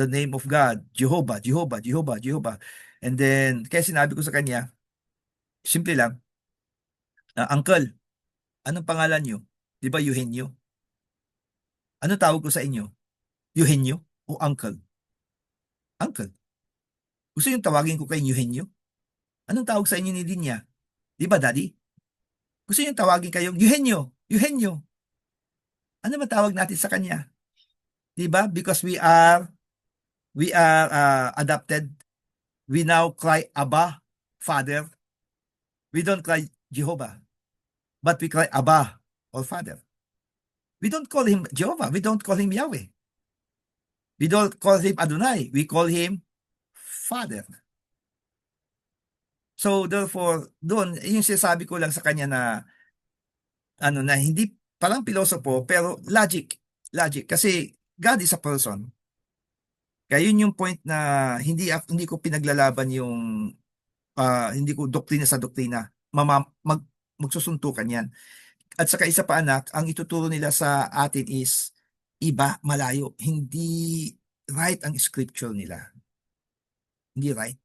A: name of God? Jehovah, Jehovah, Jehovah, Jehovah. And then, kaya sinabi ko sa kanya, simple lang, Uncle, anong pangalan nyo? Di ba Eugenio? Anong tawag ko sa inyo? Eugenio o uncle? Uncle. Gusto yung tawagin ko kay Eugenio? Anong tawag sa inyo ni Linya? Di ba, Daddy? Gusto yung tawagin kayong Eugenio, Eugenio. Ano ba tawag natin sa kanya? Di ba? Because we are adopted. We now cry Abba, Father. We don't cry Jehovah, but we cry Abba or Father. We don't call him Jehovah. We don't call him Yahweh. We don't call him Adonai. We call him Father. So therefore, doon, yung sinasabi ko lang sa kanya na ano na hindi parang pilosopo pero logic. Logic kasi God is a person. Kaya yun yung point na hindi ko pinaglalaban yung hindi ko doktrina sa doktrina. Magsusuntukan yan. At saka isa pa anak, ang ituturo nila sa atin is iba, malayo. Hindi right ang scripture nila. Hindi right.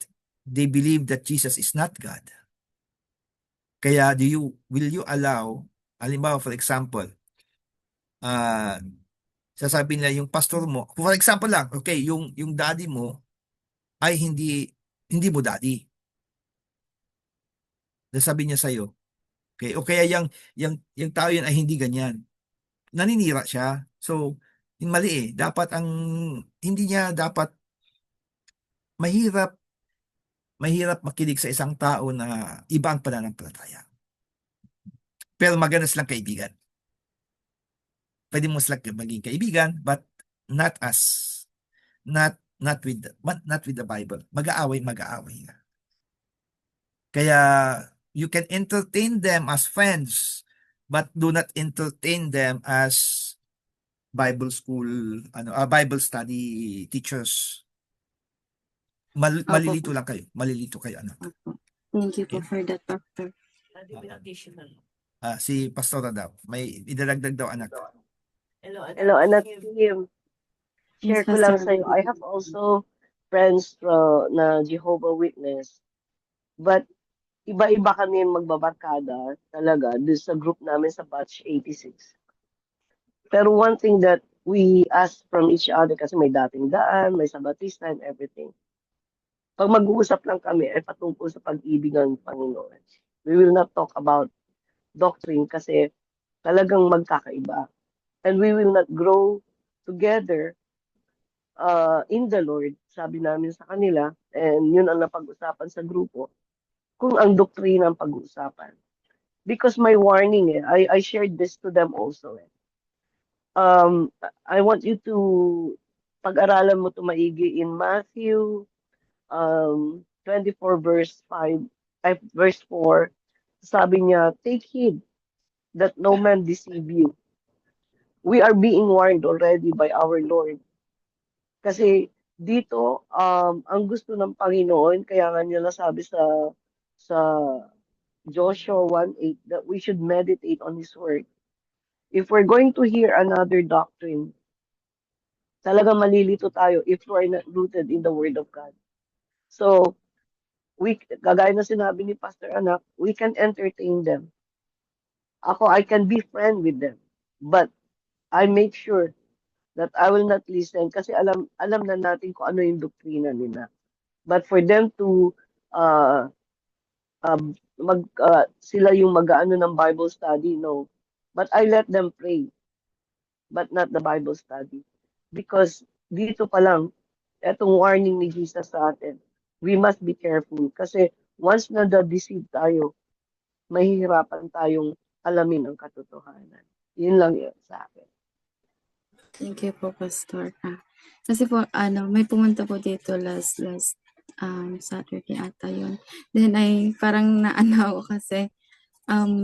A: They believe that Jesus is not God. Kaya will you allow, halimbawa for example, sasabihin nila yung pastor mo, for example lang, okay, yung daddy mo ay hindi mo daddy. Sasabihin niya sa'yo, okay, o kaya yung tao yun ay hindi ganyan. Naninira siya. So, yung mali eh. Dapat hindi niya dapat mahirap makinig sa isang tao na iba ang pananampalataya. Pero maganda silang kaibigan. Pwede mo silang maging kaibigan, but not with the Bible. Mag-aaway na. Kaya you can entertain them as friends, but do not entertain them as Bible school, Bible study teachers. Malilito lang kayo. Malilito kayo, anak.
C: Thank you po for that, Pastor.
A: Si Pastora daw. May idadagdag daw, anak.
D: Hello, anak Kim. Share ko lang sa'yo. I have also friends na Jehovah Witness. But iba-iba kami magbabarkada talaga doon sa group namin sa batch 86. Pero one thing that we ask from each other kasi may dating daan, may sabatista and everything. Pag mag-uusap lang kami ay patungkol sa pag-ibig ng Panginoon. We will not talk about doctrine kasi talagang magkakaiba. And we will not grow together in the Lord, sabi namin sa kanila, and yun ang napag-usapan sa grupo, kung ang doktrina ang pag-uusapan. Because my warning, I shared this to them also. I want you to pag-aralan mo ito maigi in Matthew 24 verse 4. Sabi niya, take heed that no man deceive you. We are being warned already by our Lord. Kasi dito, ang gusto ng Panginoon, kaya nga niya nasabi sa Joshua 1:8 that we should meditate on His Word. If we're going to hear another doctrine, talaga malilito tayo if we're not rooted in the Word of God. So, kagaya na sinabi ni Pastor Anak, we can entertain them. I can be friend with them. But I make sure that I will not listen kasi alam na natin kung ano yung doktrina nila. But for them to sila yung mag-aano ng Bible study, no. But I let them pray, but not the Bible study. Because dito pa lang, etong warning ni Jesus sa atin, we must be careful. Kasi once na deceive tayo, mahihirapan tayong alamin ang katotohanan. Yun lang yun sa akin.
C: Thank you po, Pastor. Kasi po, may pumunta po dito last Saturday ata yun. Then ay parang naano ako kasi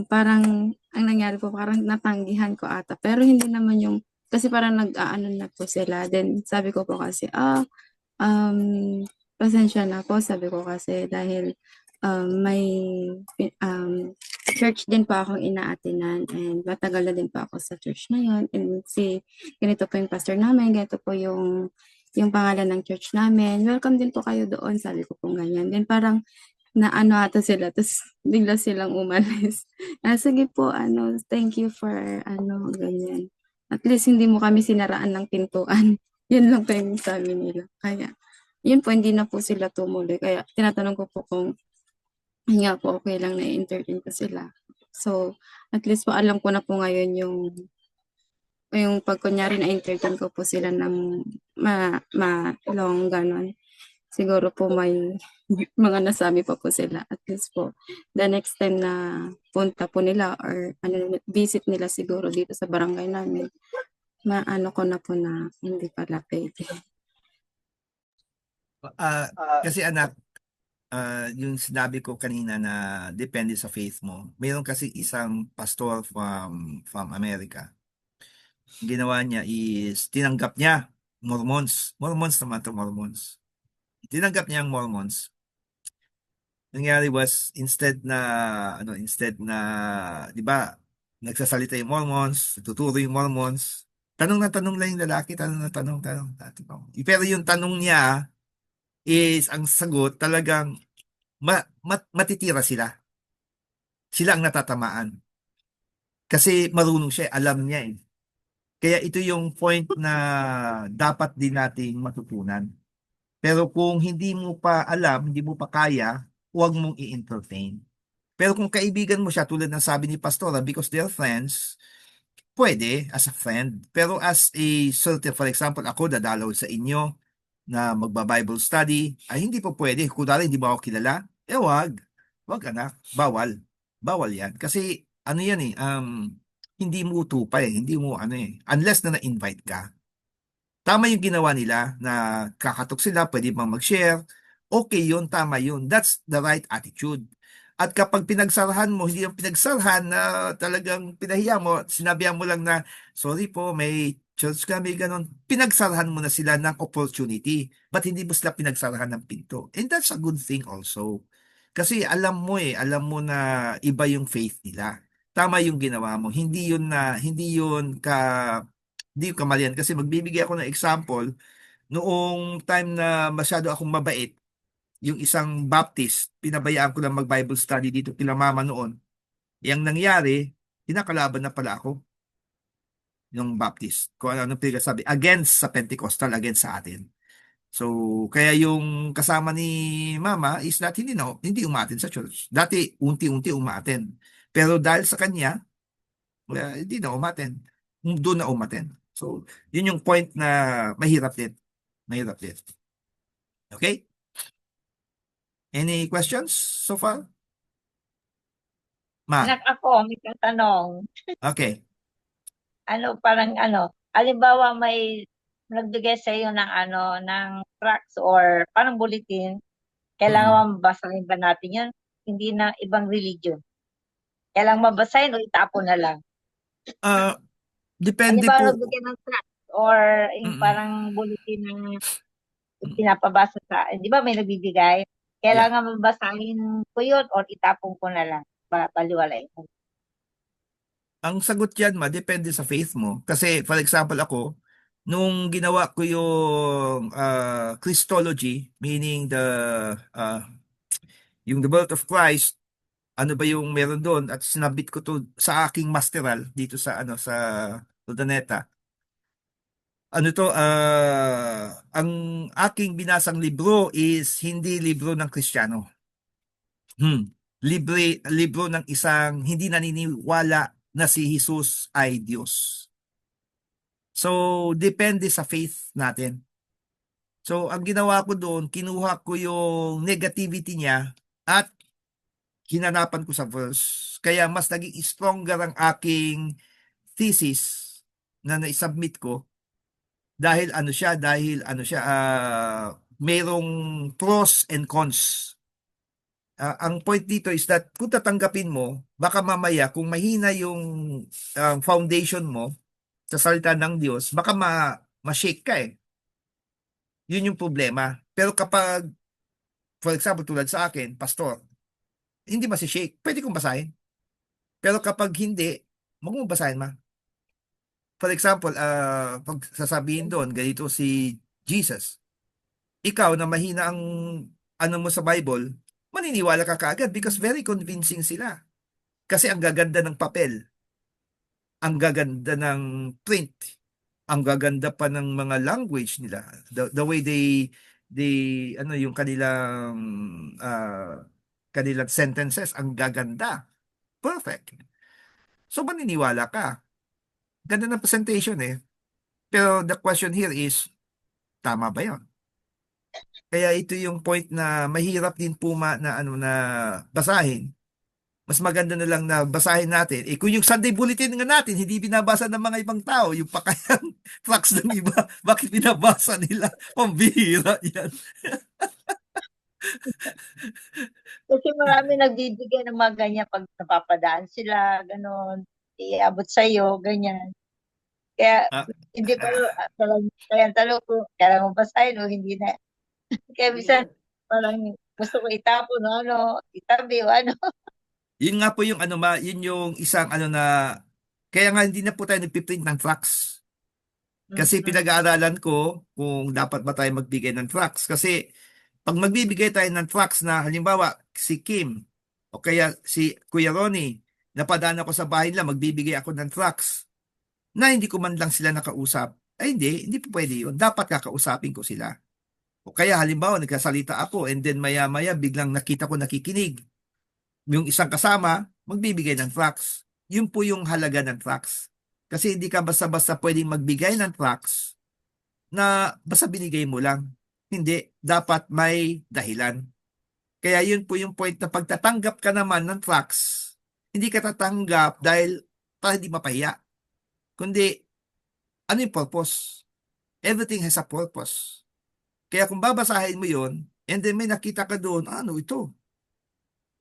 C: parang ang nangyari po, parang natanggihan ko ata. Pero hindi naman yung, kasi parang nag-aano na po sila. Then sabi ko po kasi, pasensya na po, sabi ko kasi dahil may church din po akong inaatinan and matagal na din po ako sa church na yun. And ganito po yung pastor namin, ganito po yung pangalan ng church namin. Welcome din po kayo doon, sabi ko po ganyan. Then parang naano ata sila, tapos bigla silang umalis. Sige po, thank you for ganyan. At least hindi mo kami sinaraan ng pintuan. Yun lang po yung sabi nila. Kaya, yun po, hindi na po sila tumuloy. Kaya, tinatanong ko po kung yun nga po, okay lang na i-entertain ko sila. So, at least po alam ko na po ngayon yung pag kunyari na-entertain ko po sila ng long ganon. Siguro po may mga nasabi pa po sila. At least po, the next time na punta po nila or visit nila siguro dito sa barangay namin, maano ko na po na hindi pala pwede.
A: Kasi anak, yung sinabi ko kanina na depende sa faith mo. Mayroon kasi isang pastor from America. Ginawa niya is tinanggap niya Mormons. Mormons naman to Mormons. Tinanggap niya ang Mormons. Nangyari was instead na 'di ba, nagsasalita yung Mormons, tuturo yung Mormons. Tanong na tanong lang yung lalaki, tanong na tanong, tanong. Pero yung tanong niya is ang sagot talagang matitira sila. Sila ang natatamaan. Kasi marunong siya, alam niya eh. Kaya ito yung point na dapat din nating matutunan. Pero kung hindi mo pa alam, hindi mo pa kaya, huwag mong i-entertain. Pero kung kaibigan mo siya, tulad ng sabi ni Pastora, because they're friends, pwede as a friend. Pero as a certain, for example, ako dadalaw sa inyo na magba-Bible study, ay hindi po pwede. Kunwari, hindi mo ako kilala, wag. Wag anak, bawal. Bawal yan. Kasi ano yan eh, hindi mo uto pa eh. Hindi mo ano eh. Unless na na-invite ka. Tama yung ginawa nila na kakatok sila, pwede bang mag-share. Okay yun, tama yun. That's the right attitude. At kapag pinagsarahan mo, hindi yung pinagsarahan na talagang pinahiya mo, sinabihan mo lang na, sorry po, may church kami, ganun. Pinagsarahan mo na sila ng opportunity. But hindi mo sila pinagsarahan ng pinto. And that's a good thing also. Kasi alam mo na iba yung faith nila. Tama yung ginawa mo. Hindi yung kamalian. Kasi magbibigay ako ng example, noong time na masyado akong mabait, yung isang Baptist, pinabayaan ko lang mag-Bible study dito kila mama noon. Yang nangyari, kinakalaban na pala ako yung Baptist. Kung ano pinagsasabi, against sa Pentecostal, against sa atin. So, kaya yung kasama ni mama is that hindi umaten sa church. Dati, unti-unti umaten. Pero dahil sa kanya, hindi na umaten. Doon na umaten. So, yun yung point na mahirap din. Mahirap din. Okay? Any questions so far? Ma,
E: Anak ako, may tatanong.
A: okay.
E: Halimbawa may nagbigay sa iyo ng tracts or parang bulletin, kailangan mabasahin ba natin yun? Hindi na ibang religion. Kailangan mabasahin o itapon na lang?
A: Depende
E: Halimbawa,
A: po.
E: nagbigay ng tracts or yung parang bulletin na pinapabasa di ba may nagbibigay? Kailangan mabasahin ko yun or itapon ko na lang? Paliwalay mo.
A: Ang sagot yan, depende sa faith mo. Kasi, for example, ako, nung ginawa ko yung Christology, meaning yung the birth of Christ, ano ba yung meron doon, at sinabit ko to sa aking masteral dito sa Urdaneta. Ang aking binasang libro is hindi libro ng Kristiyano. Libro ng isang hindi naniniwala na si Jesus ay Diyos. So, depende sa faith natin. So, ang ginawa ko doon, kinuha ko yung negativity niya at hinanapan ko sa verse. Kaya mas naging stronger ang aking thesis na naisubmit ko dahil mayroong pros and cons. Ang point dito is that kung tatanggapin mo, baka mamaya kung mahina yung foundation mo sa salita ng Diyos, baka ma-shake ka eh. Yun yung problema. Pero kapag, for example, tulad sa akin, pastor, hindi masishake, pwede kong basahin. Pero kapag hindi, huwag mong basahin ma. For example, pag sasabihin doon, ganito si Jesus, ikaw na mahina ang mo sa Bible, maniniwala ka kaagad because very convincing sila. Kasi ang gaganda ng papel, ang gaganda ng print, ang gaganda pa ng mga language nila. The way ano yung kanilang sentences, ang gaganda. Perfect. So maniniwala ka. Ganda ng presentation eh. Pero the question here is, tama ba 'yon? Kaya ito yung point na mahirap din po na basahin. Mas maganda na lang na basahin natin. Eh kung yung Sunday Bulletin nga natin, hindi binabasa ng mga ibang tao, yung pakayang tracts ng iba, bakit binabasa nila? Pambihira yan.
E: Kasi marami nagbibigay ng mga ganyan pag napapadaan sila, gano'n, iabot sa'yo, ganyan. Kaya
A: Ah,
E: hindi ko
A: ah,
E: kaya ang tanong ko, kailangan mo basahin o hindi na. Kaya minsan parang gusto ko itapon o ano, itabi o ano.
A: yun nga po yung yun yung isang kaya nga hindi na po tayo nagpiprint ng tracts. Kasi
E: Mm.
A: pinag-aaralan ko kung dapat ba tayo magbigay ng tracts. Kasi pag magbibigay tayo ng tracts na halimbawa si Kim o kaya si Kuya Ronnie, napadaan ako sa bahay nila, magbibigay ako ng tracts na hindi ko man lang sila nakausap. Ay hindi po pwede yun. Dapat kakausapin ko sila. O kaya halimbawa nagkasalita ako and then maya-maya biglang nakita ko nakikinig. Yung isang kasama, magbibigay ng tracts. Yun po yung halaga ng tracts. Kasi hindi ka basta-basta pwedeng magbigay ng tracts na basta binigay mo lang. Hindi, dapat may dahilan. Kaya yun po yung point na pagtatanggap ka naman ng tracts, hindi ka tatanggap dahil para hindi mapahiya. Kundi, ano yung purpose? Everything has a purpose. Kaya kung babasahin mo yun, and then may nakita ka doon, ano ito?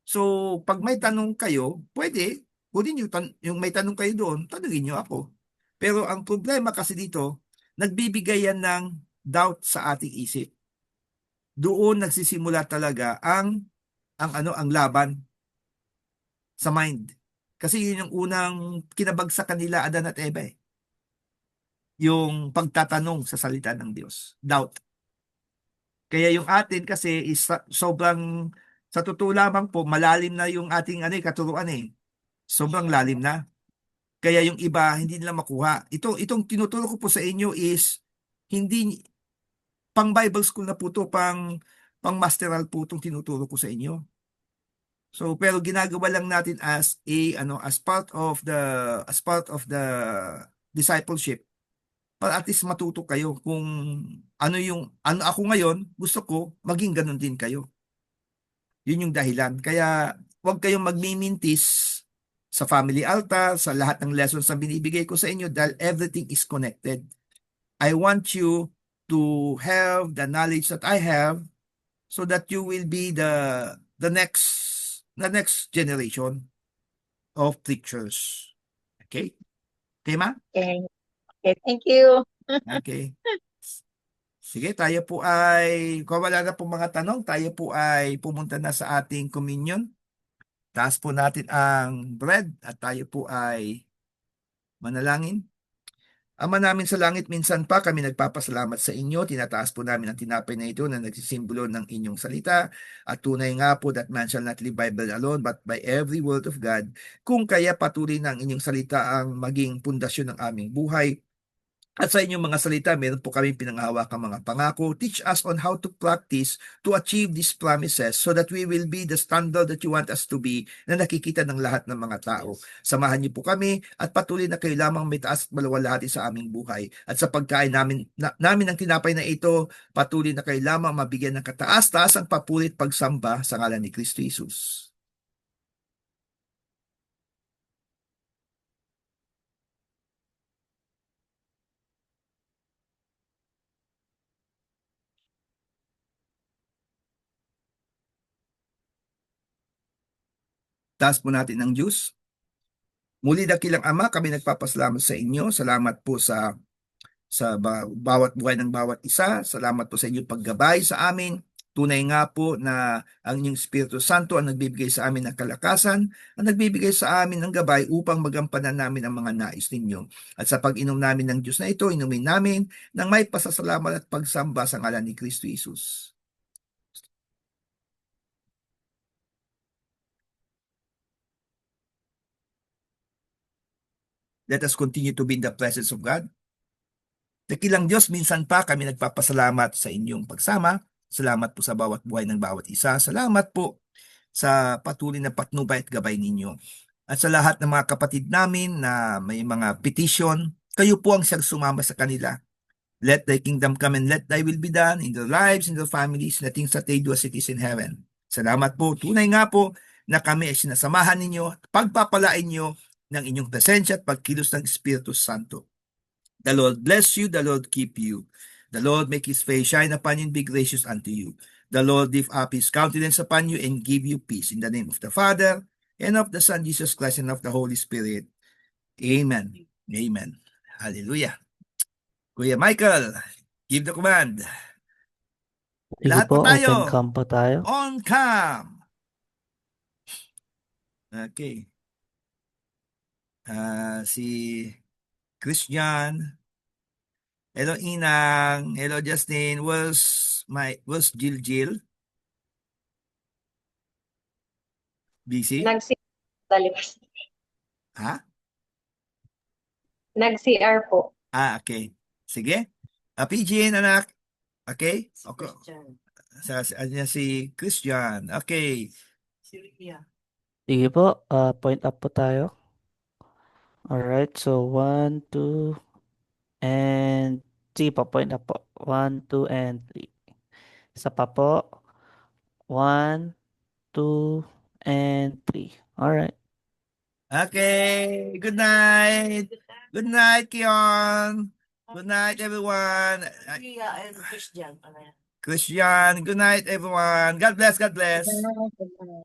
A: So, pag may tanong kayo, pwede, kunin yung may tanong kayo doon, tanungin nyo ako. Pero ang problema kasi dito, nagbibigay yan ng doubt sa ating isip. Doon nagsisimula talaga ang laban sa mind. Kasi yun yung unang kinabagsakan nila Adan at Eva eh. Yung pagtatanong sa salita ng Diyos. Doubt. Kaya yung atin kasi is sobrang sa totoo lamang po malalim na yung ating katuruan eh. Sobrang lalim na. Kaya yung iba hindi nila makuha. Itong tinuturo ko po sa inyo is hindi pang Bible school na po to, pang masteral po itong tinuturo ko sa inyo. So pero ginagawa lang natin as part of the discipleship para at least matuto kayo kung ano ako ngayon, gusto ko maging ganun din kayo. Yun yung dahilan. Kaya huwag kayong magmimintis sa family altar, sa lahat ng lessons na binibigay ko sa inyo dahil everything is connected. I want you to have the knowledge that I have so that you will be the next generation of preachers. Okay? Okay, ma?
E: Okay. Okay, thank you.
A: Okay. Sige, tayo po kung wala na pong mga tanong, tayo po ay pumunta na sa ating communion. Taas po natin ang bread at tayo po ay manalangin. Ama namin sa langit, minsan pa kami nagpapasalamat sa inyo. Tinataas po namin ang tinapay na ito na nagsisimbolo ng inyong salita. At tunay nga po that man shall not live by bread alone, but by every word of God. Kung kaya patuloy na ang inyong salita ang maging pundasyon ng aming buhay. At sa inyong mga salita, meron po kami pinanghahawakang mga pangako. Teach us on how to practice to achieve these promises so that we will be the standard that you want us to be na nakikita ng lahat ng mga tao. Samahan niyo po kami at patuloy na kayo lamang may taas at maluwalhati sa aming buhay. At sa pagkain namin ng tinapay na ito, patuloy na kayo lamang mabigyan ng kataas-taas ang papurit pagsamba sa ngalan ni Kristo Jesus. Taas po natin ang Diyos. Muli dakilang Ama, kami nagpapasalamat sa inyo. Salamat po sa bawat buhay ng bawat isa. Salamat po sa inyong paggabay sa amin. Tunay nga po na ang inyong Espiritu Santo ang nagbibigay sa amin ng kalakasan, ang nagbibigay sa amin ng gabay upang magampanan namin ang mga nais ninyo. At sa pag-inom namin ng Diyos na ito, inumin namin ng may pasasalamat at pagsamba sa ngalan ni Kristo Jesus. Let us continue to be in the presence of God. Dakilang Diyos, minsan pa kami nagpapasalamat sa inyong pagsama. Salamat po sa bawat buhay ng bawat isa. Salamat po sa patuloy na patnubay at gabay ninyo. At sa lahat ng mga kapatid namin na may mga petition, kayo po ang siyang sumama sa kanila. Let thy kingdom come and let thy will be done in their lives, in their families, na things that they do as it is in heaven. Salamat po. Tunay nga po na kami ay sinasamahan ninyo at pagpapalain nyo ng inyong presensya at pagkilos ng Espiritu Santo. The Lord bless you, the Lord keep you. The Lord make his face shine upon you and be gracious unto you. The Lord lift up his countenance upon you and give you peace. In the name of the Father, and of the Son, Jesus Christ, and of the Holy Spirit. Amen. Amen. Hallelujah. Kuya Michael, give the command.
F: Sige
A: Lahat
F: po,
A: po tayo.
F: open cam po tayo.
A: On cam. Okay. Si Christian. Hello, Inang. Hello, Justin. Was Jill? Busy?
G: Nag-CR
A: Ha?
G: Nag-CR po.
A: Okay. Sige. PG, anak. Okay? Okay. Si Christian. Okay.
F: Sige po, point up po tayo. Alright, so 1, 2, and 3 po, point up po. 1, 2, and 3. Isa pa po. 1, 2, and 3. Alright.
A: Okay. Good night. Good night, Kion. Good night, everyone. Christian, good night, everyone. God bless. God bless.
E: Good night.